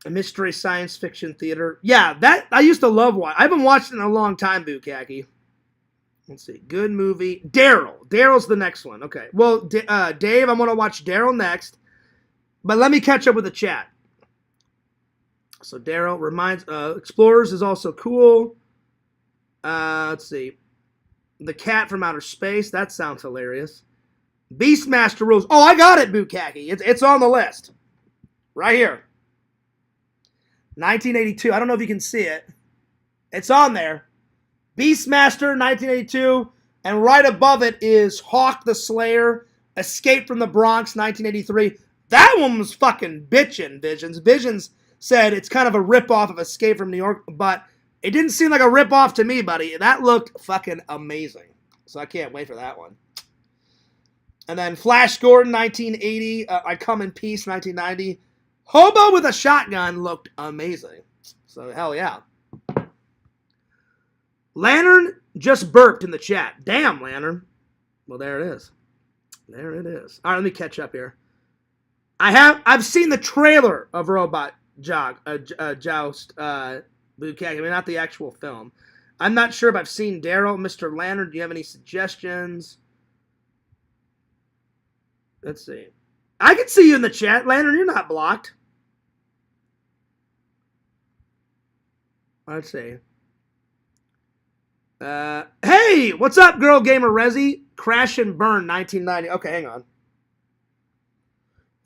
A mystery science fiction theater. Yeah, that I used to love watch. I haven't watched it in a long time, Bukkake. Let's see. Good movie. Daryl. Daryl's the next one. Okay. Well, Dave, I'm going to watch Daryl next. But let me catch up with the chat. So Daryl reminds... Explorers is also cool. Let's see. The Cat from Outer Space. That sounds hilarious. Beastmaster rules. Oh, I got it, Bukkake. It's on the list. Right here. 1982. I don't know if you can see it. It's on there. Beastmaster, 1982. And right above it is Hawk the Slayer, Escape from the Bronx, 1983. That one was fucking bitchin', Visions. Visions said it's kind of a ripoff of Escape from New York, but it didn't seem like a ripoff to me, buddy. That looked fucking amazing. So I can't wait for that one. And then Flash Gordon, 1980. I Come in Peace, 1990. Hobo with a Shotgun looked amazing. So, hell yeah. Lantern just burped in the chat. Damn, Lantern. Well, there it is. There it is. All right, let me catch up here. I've seen the trailer of Robot Joust, Bukkake. I mean, not the actual film. I'm not sure if I've seen Daryl. Mr. Lantern, do you have any suggestions? Let's see. I can see you in the chat. Lantern, you're not blocked. Let's see. Hey, what's up, Girl Gamer Resi? Crash and Burn, 1990. Okay, hang on.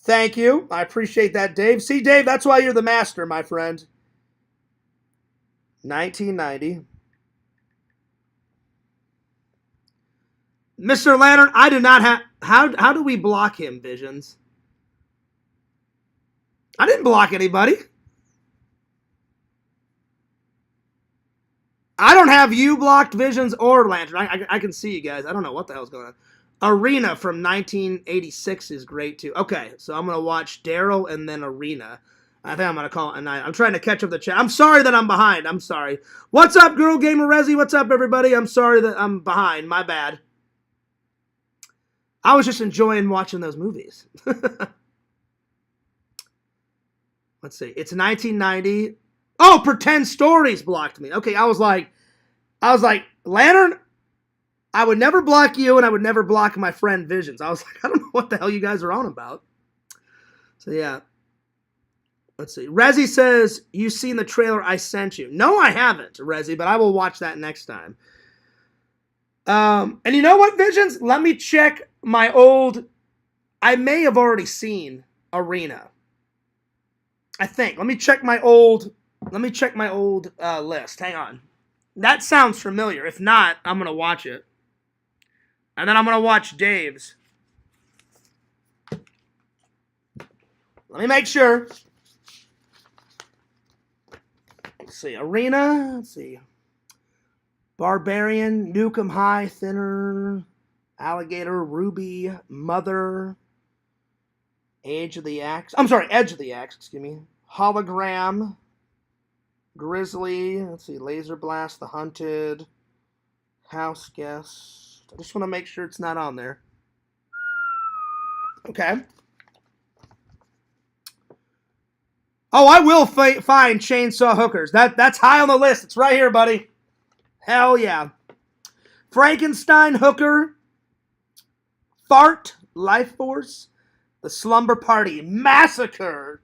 Thank you. I appreciate that, Dave. See, Dave, that's why you're the master, my friend. 1990. Mr. Lantern, I do not have... How do we block him, Visions? I didn't block anybody. I don't have you blocked, Visions, or Lantern. I can see you guys. I don't know what the hell's going on. Arena from 1986 is great, too. Okay, so I'm going to watch Daryl and then Arena. I think I'm going to call it a night. I'm trying to catch up the chat. I'm sorry that I'm behind. I'm sorry. What's up, Girl Gamer Resi? What's up, everybody? I'm sorry that I'm behind. My bad. I was just enjoying watching those movies. Let's see. It's 1990. Oh, Pretend Stories blocked me. Okay, I was like, Lantern, I would never block you, and I would never block my friend Visions. I was like, I don't know what the hell you guys are on about. So, yeah. Let's see. Rezi says, you seen the trailer I sent you. No, I haven't, Rezi, but I will watch that next time. And you know what, Visions? Let me check my old... I may have already seen Arena. I think. Let me check my old list. Hang on. That sounds familiar. If not, I'm going to watch it. And then I'm going to watch Dave's. Let me make sure. Let's see. Arena. Let's see. Barbarian, Nukem High, Thinner, Alligator, Ruby, Mother, Edge of the Axe, excuse me. Hologram, Grizzly, let's see, Laser Blast, The Hunted, House Guest. I just want to make sure it's not on there. Okay. Oh, I will find Chainsaw Hookers. That's high on the list. It's right here, buddy. Hell yeah. Frankenstein Hooker, Fart, Life Force, The Slumber Party Massacre.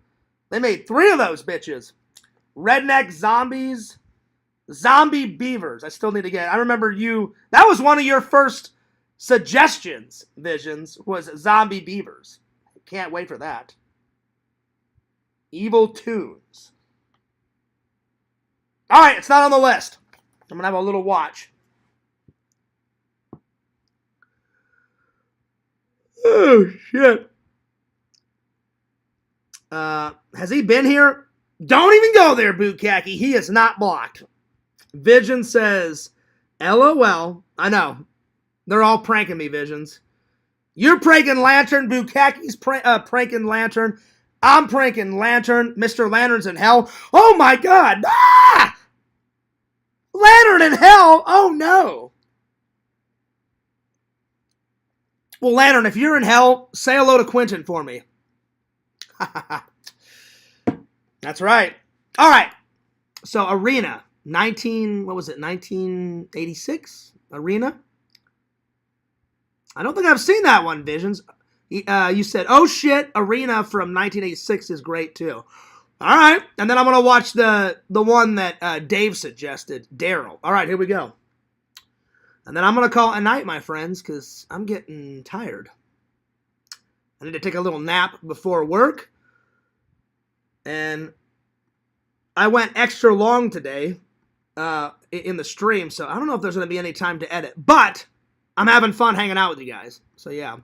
They made 3 of those bitches. Redneck Zombies, Zombie beavers. I still need to get. I remember you. That was one of your first suggestions. Visions was zombie beavers. Can't wait for that. Evil Tunes. All right, it's not on the list. I'm gonna have a little watch. Oh shit. Has he been here? Don't even go there, Boot Khaki. He is not blocked. Vision says, LOL. I know. They're all pranking me, Visions. You're pranking Lantern. Boot Khaki's pranking Lantern. I'm pranking Lantern. Mr. Lantern's in hell. Oh my god. Ah! Lantern in hell? Oh no. Well, Lantern, if you're in hell, say hello to Quentin for me. That's right. All right. So, Arena. 1986? Arena? I don't think I've seen that one, Visions. You said, oh shit, Arena from 1986 is great too. All right. And then I'm going to watch the one that Dave suggested, Daryl. All right, here we go. And then I'm going to call it a night, my friends, because I'm getting tired. I need to take a little nap before work. And I went extra long today in the stream, so I don't know if there's going to be any time to edit. But I'm having fun hanging out with you guys. So, yeah.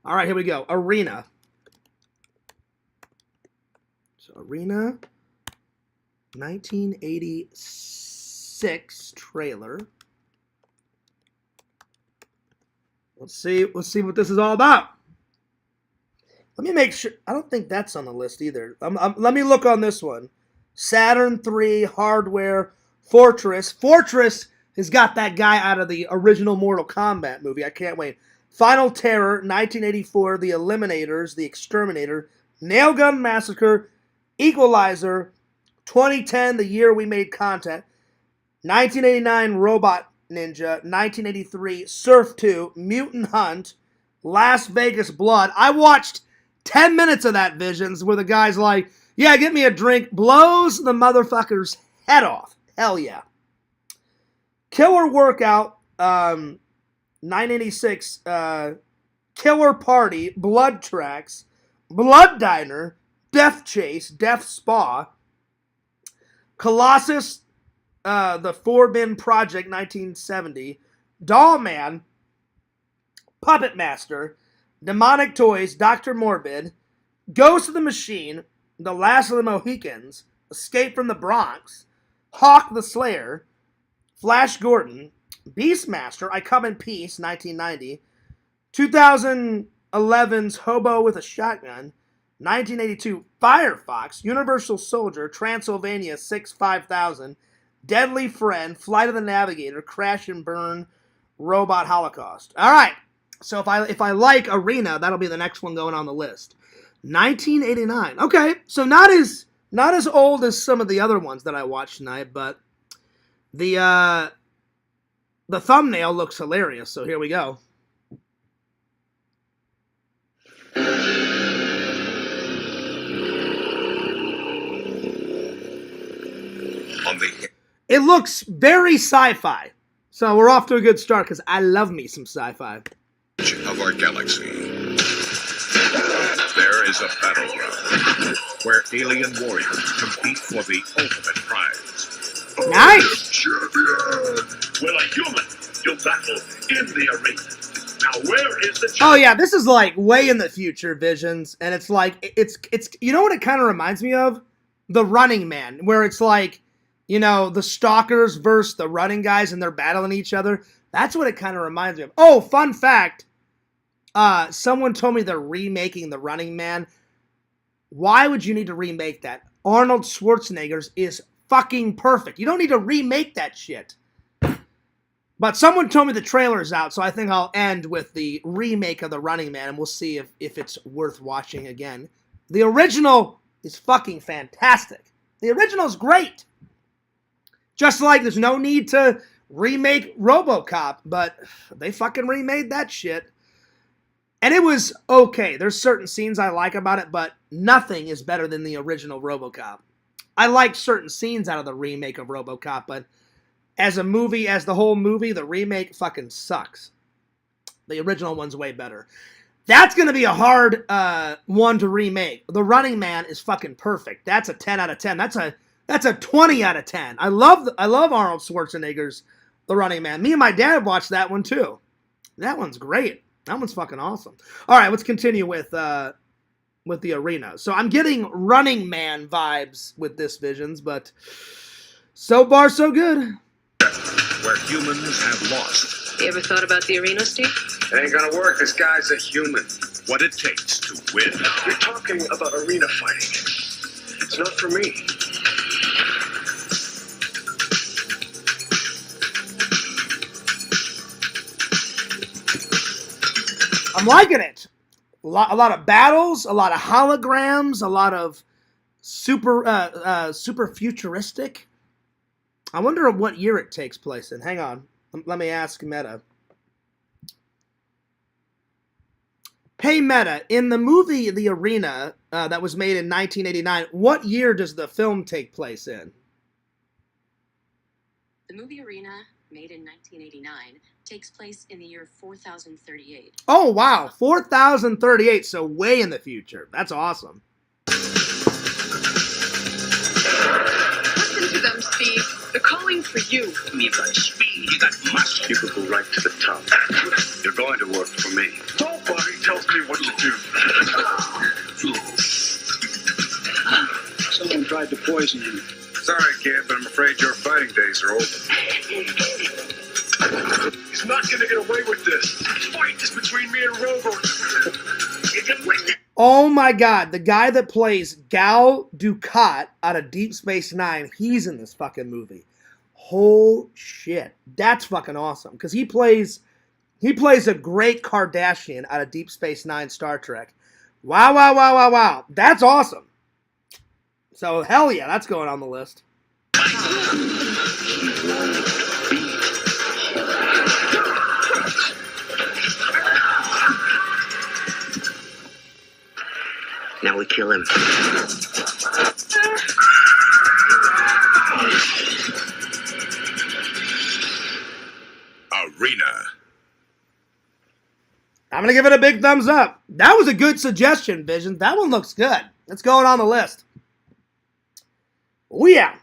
All right, here we go. Arena. So, Arena 1986 trailer. Let's see what this is all about. Let me make sure. I don't think that's on the list either. Let me look on this one. Saturn 3, Hardware, Fortress. Fortress has got that guy out of the original Mortal Kombat movie. I can't wait. Final Terror, 1984, The Eliminators, The Exterminator, Nailgun Massacre, Equalizer, 2010, The Year We Made Contact, 1989, Robot Ninja, 1983, Surf 2, Mutant Hunt, Las Vegas Blood. I watched 10 minutes of that, Visions, where the guy's like, yeah, get me a drink, blows the motherfucker's head off. Hell yeah. Killer Workout, 986, Killer Party, Blood Tracks, Blood Diner, Death Chase, Death Spa, Colossus, The Forbin Project, 1970, Doll Man, Puppet Master, Demonic Toys, Dr. Morbid, Ghost of the Machine, The Last of the Mohicans, Escape from the Bronx, Hawk the Slayer, Flash Gordon, Beastmaster, I Come in Peace, 1990, 2011's Hobo with a Shotgun, 1982 Firefox, Universal Soldier, Transylvania 5000, Deadly Friend, Flight of the Navigator, Crash and Burn, Robot Holocaust. All right. So if I like Arena, that'll be the next one going on the list. 1989. Okay, so not as old as some of the other ones that I watched tonight, but the thumbnail looks hilarious. So here we go. It looks very sci-fi. So we're off to a good start because I love me some sci-fi. Of our galaxy, there is a battleground where alien warriors compete for the ultimate prize. Nice! Champion! Will a human do battle in the arena? Now, where is the champion? Oh yeah, this is like way in the future, Visions, and it's like it's you know what it kind of reminds me of? The Running Man, where it's like, you know, the stalkers versus the running guys and they're battling each other. That's what it kind of reminds me of. Oh, fun fact. Someone told me they're remaking The Running Man. Why would you need to remake that? Arnold Schwarzenegger's is fucking perfect. You don't need to remake that shit. But someone told me the trailer's out, so I think I'll end with the remake of The Running Man, and we'll see if it's worth watching again. The original is fucking fantastic. The original is great. Just like there's no need to remake RoboCop, but they fucking remade that shit. And it was okay. There's certain scenes I like about it, but nothing is better than the original RoboCop. I like certain scenes out of the remake of RoboCop, but as a movie, as the whole movie, the remake fucking sucks. The original one's way better. That's going to be a hard one to remake. The Running Man is fucking perfect. That's a 10 out of 10. That's a 20 out of 10. I love Arnold Schwarzenegger's The Running Man. Me and my dad watched that one too. That one's great. That one's fucking awesome. All right, let's continue with the Arena. So I'm getting Running Man vibes with this Visions, but so far so good. Where humans have lost. You ever thought about the arena, Steve? It ain't gonna work. This guy's a human. What it takes to win. You're talking about arena fighting. It's not for me. I'm liking it. A lot of battles, a lot of holograms, a lot of super futuristic. I wonder what year it takes place in. Hang on. Let me ask Meta. Hey, Meta, in the movie The Arena that was made in 1989, what year does the film take place in? The movie Arena, made in 1989, takes place in the year 4038. Oh, wow. 4038, so way in the future. That's awesome. Listen to them, Steve. They're calling for you. You've got speed, you got muscle. You could go right to the top. You're going to work for me. Nobody tells me what to do. Someone tried to poison you. Sorry, kid, but I'm afraid your fighting days are over. He's not gonna get away with this. The fight is between me and Robo. You can win it. Oh my god, the guy that plays Gal Dukat out of Deep Space Nine, he's in this fucking movie. Whole shit. That's fucking awesome. Because he plays a great Kardashian out of Deep Space Nine Star Trek. Wow. That's awesome. So hell yeah, that's going on the list. Now we kill him. Arena. I'm going to give it a big thumbs up. That was a good suggestion, Vision. That one looks good. Let's go on the list. Oh, yeah.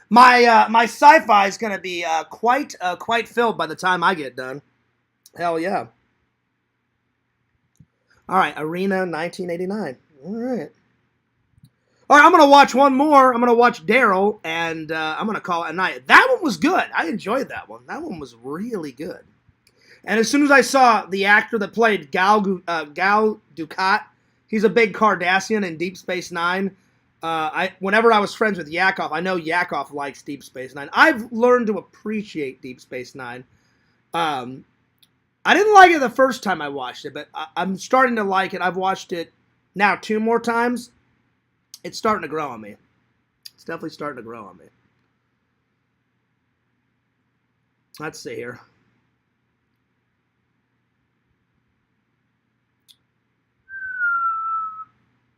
My sci-fi is going to be quite filled by the time I get done. Hell yeah. All right, Arena 1989. All right. I'm going to watch one more. I'm going to watch Daryl, and I'm going to call it a night. That one was good. I enjoyed that one. That one was really good. And as soon as I saw the actor that played Gal Dukat, he's a big Cardassian in Deep Space Nine. Whenever I was friends with Yakov, I know Yakov likes Deep Space Nine. I've learned to appreciate Deep Space Nine. I didn't like it the first time I watched it, but I'm starting to like it. I've watched it now 2 more times. It's starting to grow on me. It's definitely starting to grow on me. Let's see here.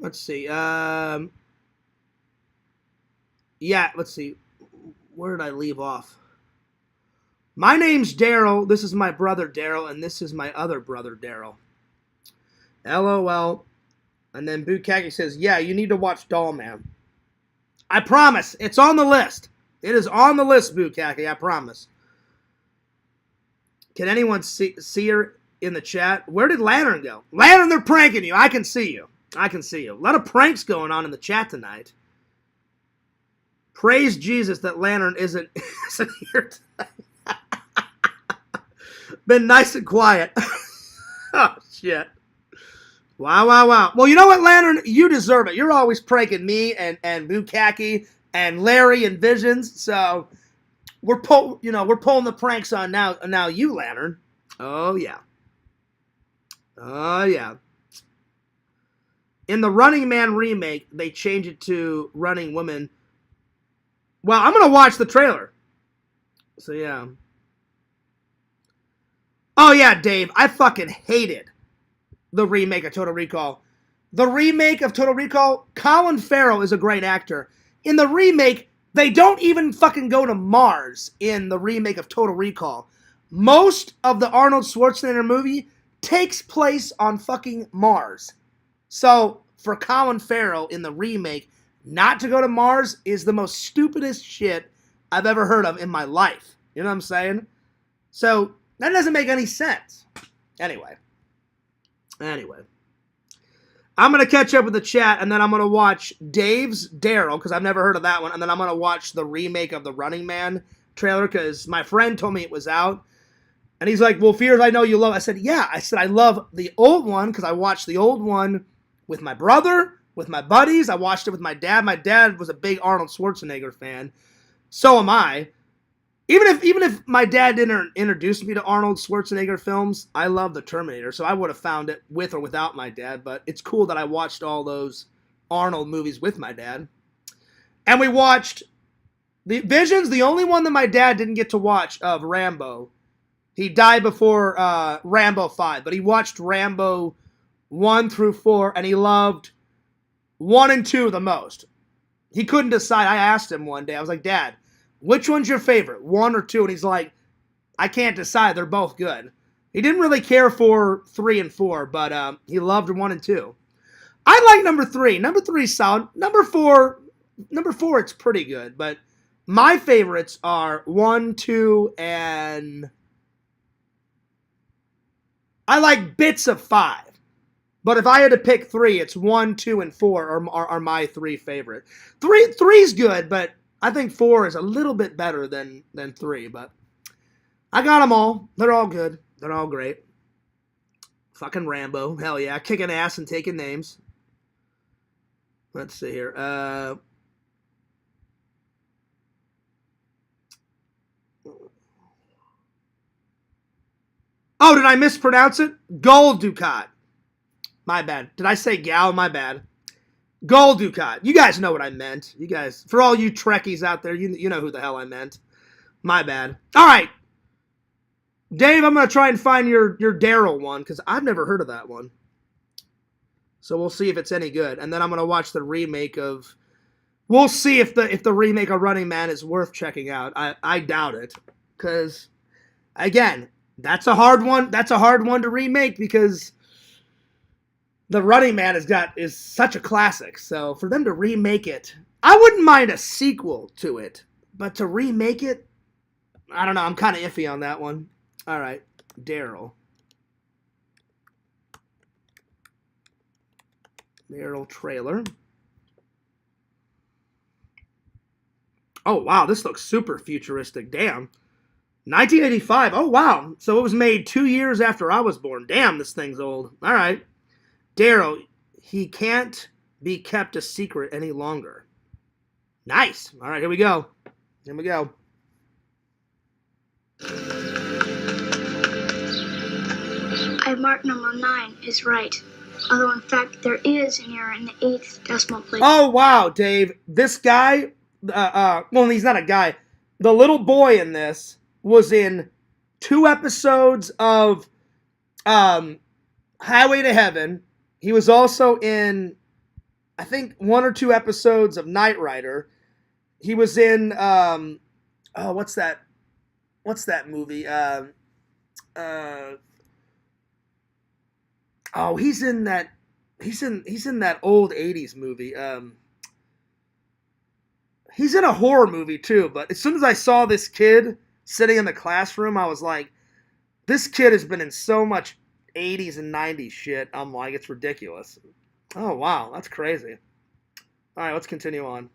Let's see. Yeah, let's see. Where did I leave off? My name's Daryl. This is my brother Daryl, and this is my other brother Daryl. LOL. And then Bukaki says, yeah, you need to watch Doll Man. I promise. It's on the list. It is on the list, Bukaki. I promise. Can anyone see her in the chat? Where did Lantern go? Lantern, they're pranking you. I can see you. I can see you. A lot of pranks going on in the chat tonight. Praise Jesus that Lantern isn't here tonight. Been nice and quiet. Oh, shit. Wow. Well, you know what, Lantern? You deserve it. You're always pranking me and Bukaki and Larry and Visions. So we're pulling the pranks on now you, Lantern. Oh, yeah. Oh, yeah. In the Running Man remake, they changed it to Running Woman. Well, I'm going to watch the trailer. So, yeah. Oh, yeah, Dave. I fucking hated the remake of Total Recall. the remake of Total Recall, Colin Farrell is a great actor. In the remake, they don't even fucking go to Mars in the remake of Total Recall. Most of the Arnold Schwarzenegger movie takes place on fucking Mars. So, for Colin Farrell in the remake, not to go to Mars is the most stupidest shit I've ever heard of in my life. You know what I'm saying? So, that doesn't make any sense. Anyway. I'm going to catch up with the chat, and then I'm going to watch Dave's Daryl, because I've never heard of that one, and then I'm going to watch the remake of the Running Man trailer, because my friend told me it was out, and he's like, well, Fears, I know you love. I said, yeah. I said, I love the old one, because I watched the old one with my brother, with my buddies. I watched it with my dad. My dad was a big Arnold Schwarzenegger fan. So am I. Even if my dad didn't introduce me to Arnold Schwarzenegger films, I love the Terminator, so I would have found it with or without my dad, but it's cool that I watched all those Arnold movies with my dad. And we watched the Visions, the only one that my dad didn't get to watch of Rambo. He died before Rambo 5, but he watched Rambo 1 through 4, and he loved 1 and 2 the most. He couldn't decide. I asked him one day, I was like, Dad, which one's your favorite, 1 or 2? And he's like, I can't decide. They're both good. He didn't really care for 3 and 4, but he loved 1 and 2. I like number 3. Number 3 is solid. Number 4, it's pretty good. But my favorites are 1, 2, and I like bits of 5. But if I had to pick 3, it's 1, 2, and 4 are my 3 favorite. 3's good, but I think 4 is a little bit better than 3, but I got them all. They're all good. They're all great. Fucking Rambo. Hell yeah. Kicking ass and taking names. Let's see here. Oh, did I mispronounce it? Gold Ducat. My bad. Did I say gal? My bad. Gold Ducat. You guys know what I meant. You guys, for all you Trekkies out there, you know who the hell I meant. My bad. All right. Dave, I'm going to try and find your Daryl one, because I've never heard of that one. So we'll see if it's any good. And then I'm going to watch the remake of... We'll see if the remake of Running Man is worth checking out. I doubt it. Because, again, that's a hard one. That's a hard one to remake, because... The Running Man is such a classic, so for them to remake it, I wouldn't mind a sequel to it, but to remake it, I don't know, I'm kind of iffy on that one. All right, Daryl. Daryl trailer. Oh, wow, this looks super futuristic, damn. 1985, oh, wow, so it was made 2 years after I was born. Damn, this thing's old. All right. Daryl, he can't be kept a secret any longer. Nice. All right, here we go. Here we go. I marked number 9 is right. Although, in fact, there is an error in the 8th decimal place. Oh, wow, Dave. This guy, well, he's not a guy. The little boy in this was in 2 episodes of Highway to Heaven. He was also in, I think, 1 or 2 episodes of Knight Rider. He was in, what's that movie? He's in that old 80s movie. He's in a horror movie too, but as soon as I saw this kid sitting in the classroom, I was like, this kid has been in so much 80s and 90s shit. I'm like, it's ridiculous. Oh, wow. That's crazy. All right, let's continue on.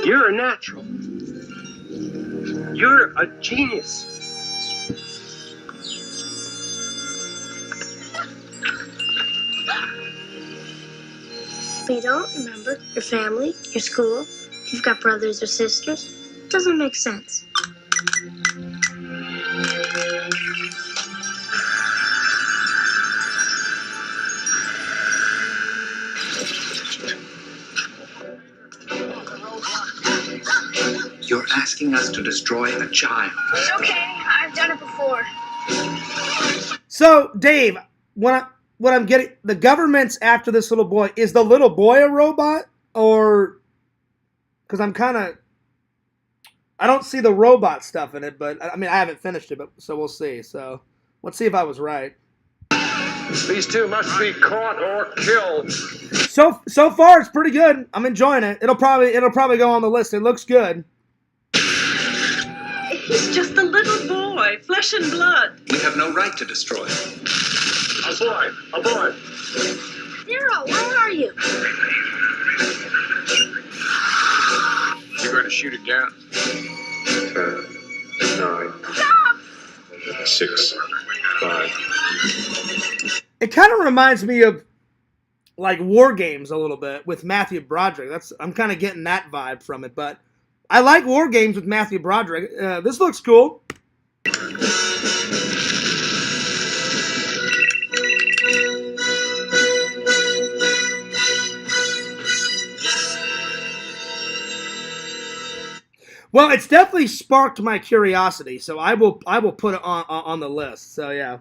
You're a natural. You're a genius. But you don't remember your family, your school, if you've got brothers or sisters. It doesn't make sense. You're asking us to destroy a child. It's okay. I've done it before. So, Dave, when what I'm getting, the government's after this little boy. Is the little boy a robot? Or, because I'm kind of, I don't see the robot stuff in it, but, I mean, I haven't finished it, but so we'll see. So, let's see if I was right. These two must be caught or killed. So far, it's pretty good. I'm enjoying it. It'll probably go on the list. It looks good. He's just a little boy, flesh and blood. We have no right to destroy him. Aboard! Zero, where are you? You're going to shoot it down? 10, 9, 6, 5. It kind of reminds me of like War Games a little bit with Matthew Broderick. I'm kind of getting that vibe from it, but I like War Games with Matthew Broderick. This looks cool. Well, it's definitely sparked my curiosity, so I will put it on the list. So yeah.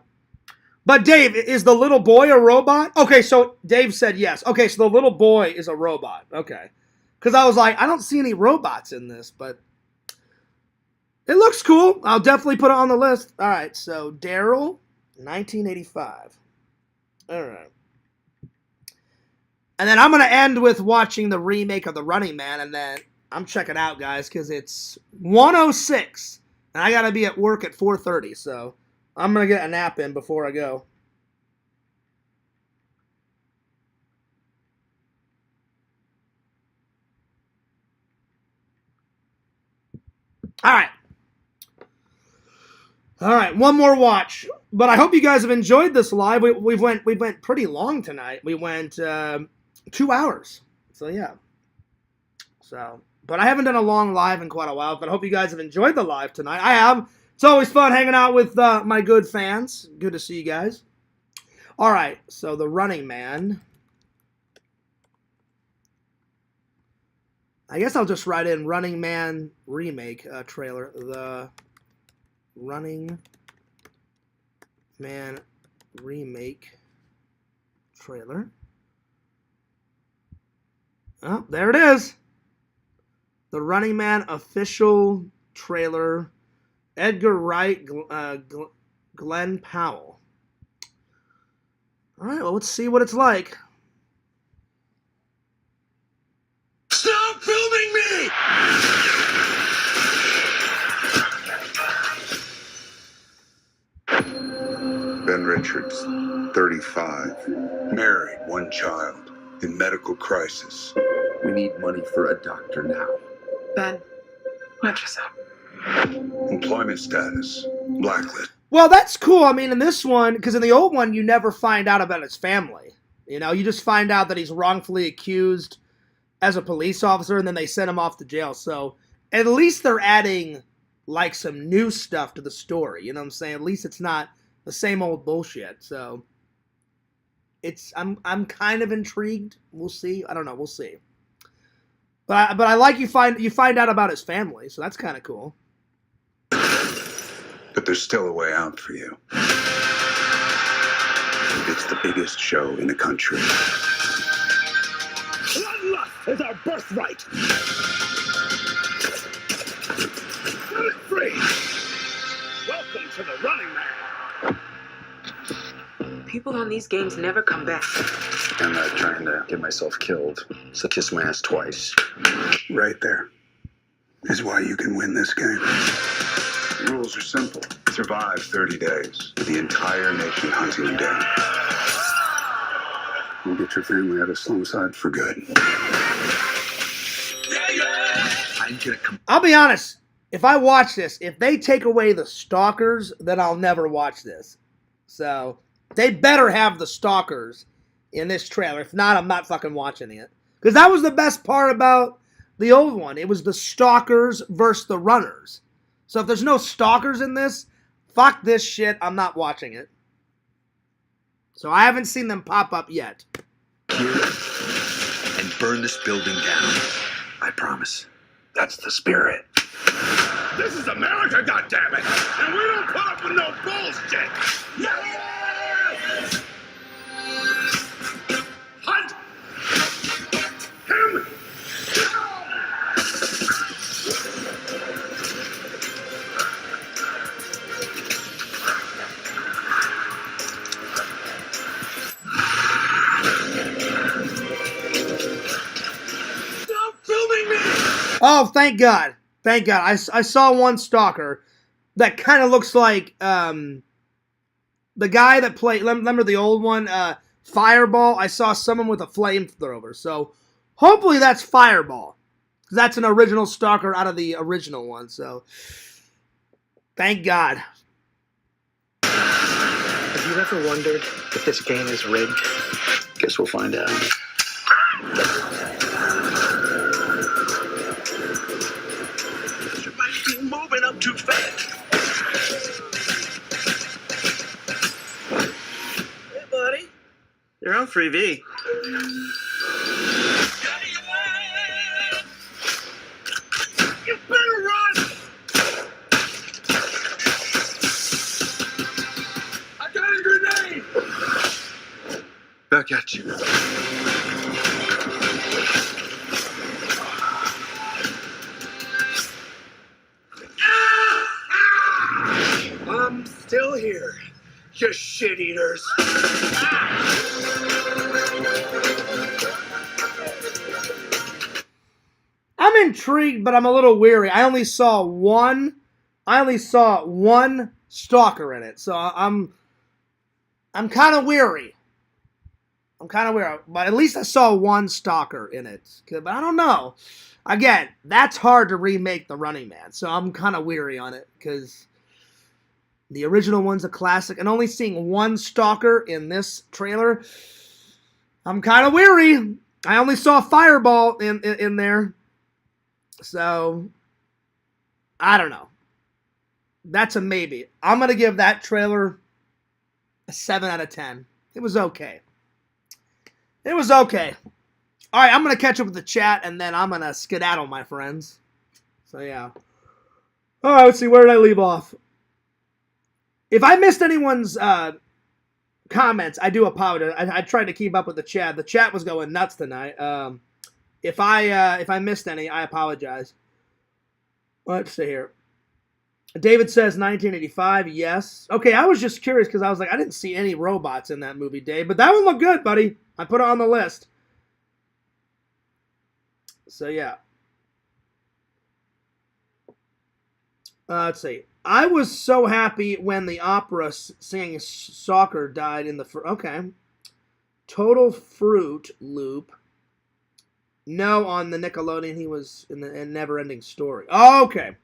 But Dave, is the little boy a robot? Okay, so Dave said yes. Okay, so the little boy is a robot. Okay. Because I was like, I don't see any robots in this, but it looks cool. I'll definitely put it on the list. All right, so Daryl, 1985. All right. And then I'm going to end with watching the remake of The Running Man, and then I'm checking out, guys, because it's 1:06, and I got to be at work at 4:30, so I'm going to get a nap in before I go. All right, one more watch. But I hope you guys have enjoyed this live. We went pretty long tonight. We went 2 hours. So yeah. But I haven't done a long live in quite a while. But I hope you guys have enjoyed the live tonight. I have. It's always fun hanging out with my good fans. Good to see you guys. All right, so The Running Man. I guess I'll just write in Running Man remake trailer. The Running Man remake trailer. Oh, there it is. The Running Man official trailer. Edgar Wright, Glenn Powell. All right, well, let's see what it's like. Stop filming me! Ben Richards, 35, married, one child, in medical crisis. We need money for a doctor now. Ben, watch yourself. Employment status, blacklist. Well, that's cool. I mean, in this one, because in the old one, you never find out about his family. You know, you just find out that he's wrongfully accused as a police officer, and then they send him off to jail. So at least they're adding, like, some new stuff to the story. You know what I'm saying? At least it's not the same old bullshit. So I'm kind of intrigued. We'll see. I don't know. We'll see. But I like you find out about his family, so that's kind of cool. But there's still a way out for you. It's the biggest show in the country. Bloodlust is our birthright. Set it free. Welcome to The Running Man. People on these games never come back. I'm not trying to get myself killed, so kiss my ass twice. Right there is why you can win this game. The rules are simple. Survive 30 days with the entire nation hunting you down. We'll get your family out of Slumside for good. I'll be honest. If I watch this, if they take away the stalkers, then I'll never watch this. So they better have the stalkers in this trailer. If not, I'm not fucking watching it. Because that was the best part about the old one. It was the stalkers versus the runners. So if there's no stalkers in this, fuck this shit. I'm not watching it. So I haven't seen them pop up yet. And burn this building down. I promise. That's the spirit. This is America, goddammit! And we don't put up with no bullshit! Yes! Oh, thank God. Thank God. I saw one stalker that kind of looks like the guy that played, remember the old one, Fireball? I saw someone with a flamethrower. So hopefully that's Fireball. That's an original stalker out of the original one. So thank God. Have you ever wondered if this game is rigged? Guess we'll find out. You might be moving up too fast. Hey, buddy. You're on freebie. You better run! I got a grenade! Back at you. I'm still here, you shit eaters. I'm intrigued, but I'm a little weary. I only saw one stalker in it, so I'm kind of weary. But at least I saw one stalker in it. But I don't know. Again, that's hard to remake The Running Man, so I'm kind of weary on it because the original one's a classic, and only seeing one stalker in this trailer, I'm kind of weary. I only saw Fireball in there. So, I don't know. That's a maybe. I'm going to give that trailer a 7 out of 10. It was okay. It was okay. All right, I'm going to catch up with the chat, and then I'm going to skedaddle, my friends. So, yeah. All right, let's see. Where did I leave off? If I missed anyone's comments, I do apologize. I tried to keep up with the chat. The chat was going nuts tonight. If I missed any, I apologize. Let's see here. David says 1985. Yes. Okay, I was just curious because I was like, I didn't see any robots in that movie, Dave. But that one looked good, buddy. I put it on the list. So, yeah. Let's see. I was so happy when the opera singing soccer died in the... Okay. Total Fruit Loop. No, on the Nickelodeon, he was in the Never-Ending Story. Oh, okay.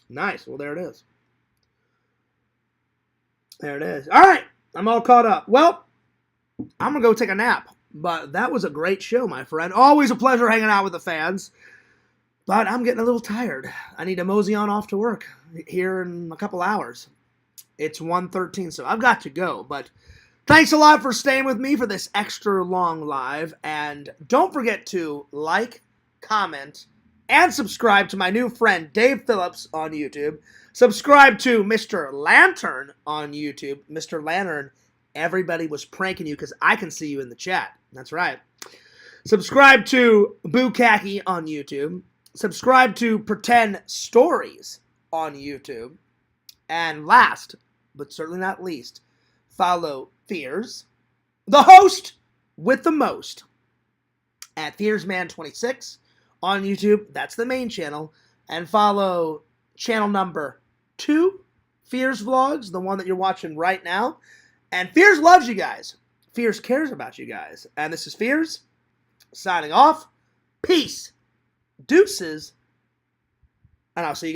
Nice. Well, there it is. There it is. All right. I'm all caught up. Well, I'm going to go take a nap. But that was a great show, my friend. Always a pleasure hanging out with the fans. But I'm getting a little tired. I need to mosey on off to work here in a couple hours. It's 1:13, so I've got to go. But thanks a lot for staying with me for this extra long live. And don't forget to like, comment, and subscribe to my new friend Dave Phillips on YouTube. Subscribe to Mr. Lantern on YouTube. Mr. Lantern, everybody was pranking you because I can see you in the chat. That's right. Subscribe to Bukkake on YouTube. Subscribe to Pretend Stories on YouTube. And last, but certainly not least, follow Fears, the host with the most, at FearsMan26 on YouTube. That's the main channel. And follow channel number 2, Fears Vlogs, the one that you're watching right now. And Fears loves you guys. Fears cares about you guys. And this is Fears, signing off. Peace. Deuces. And I'll see you.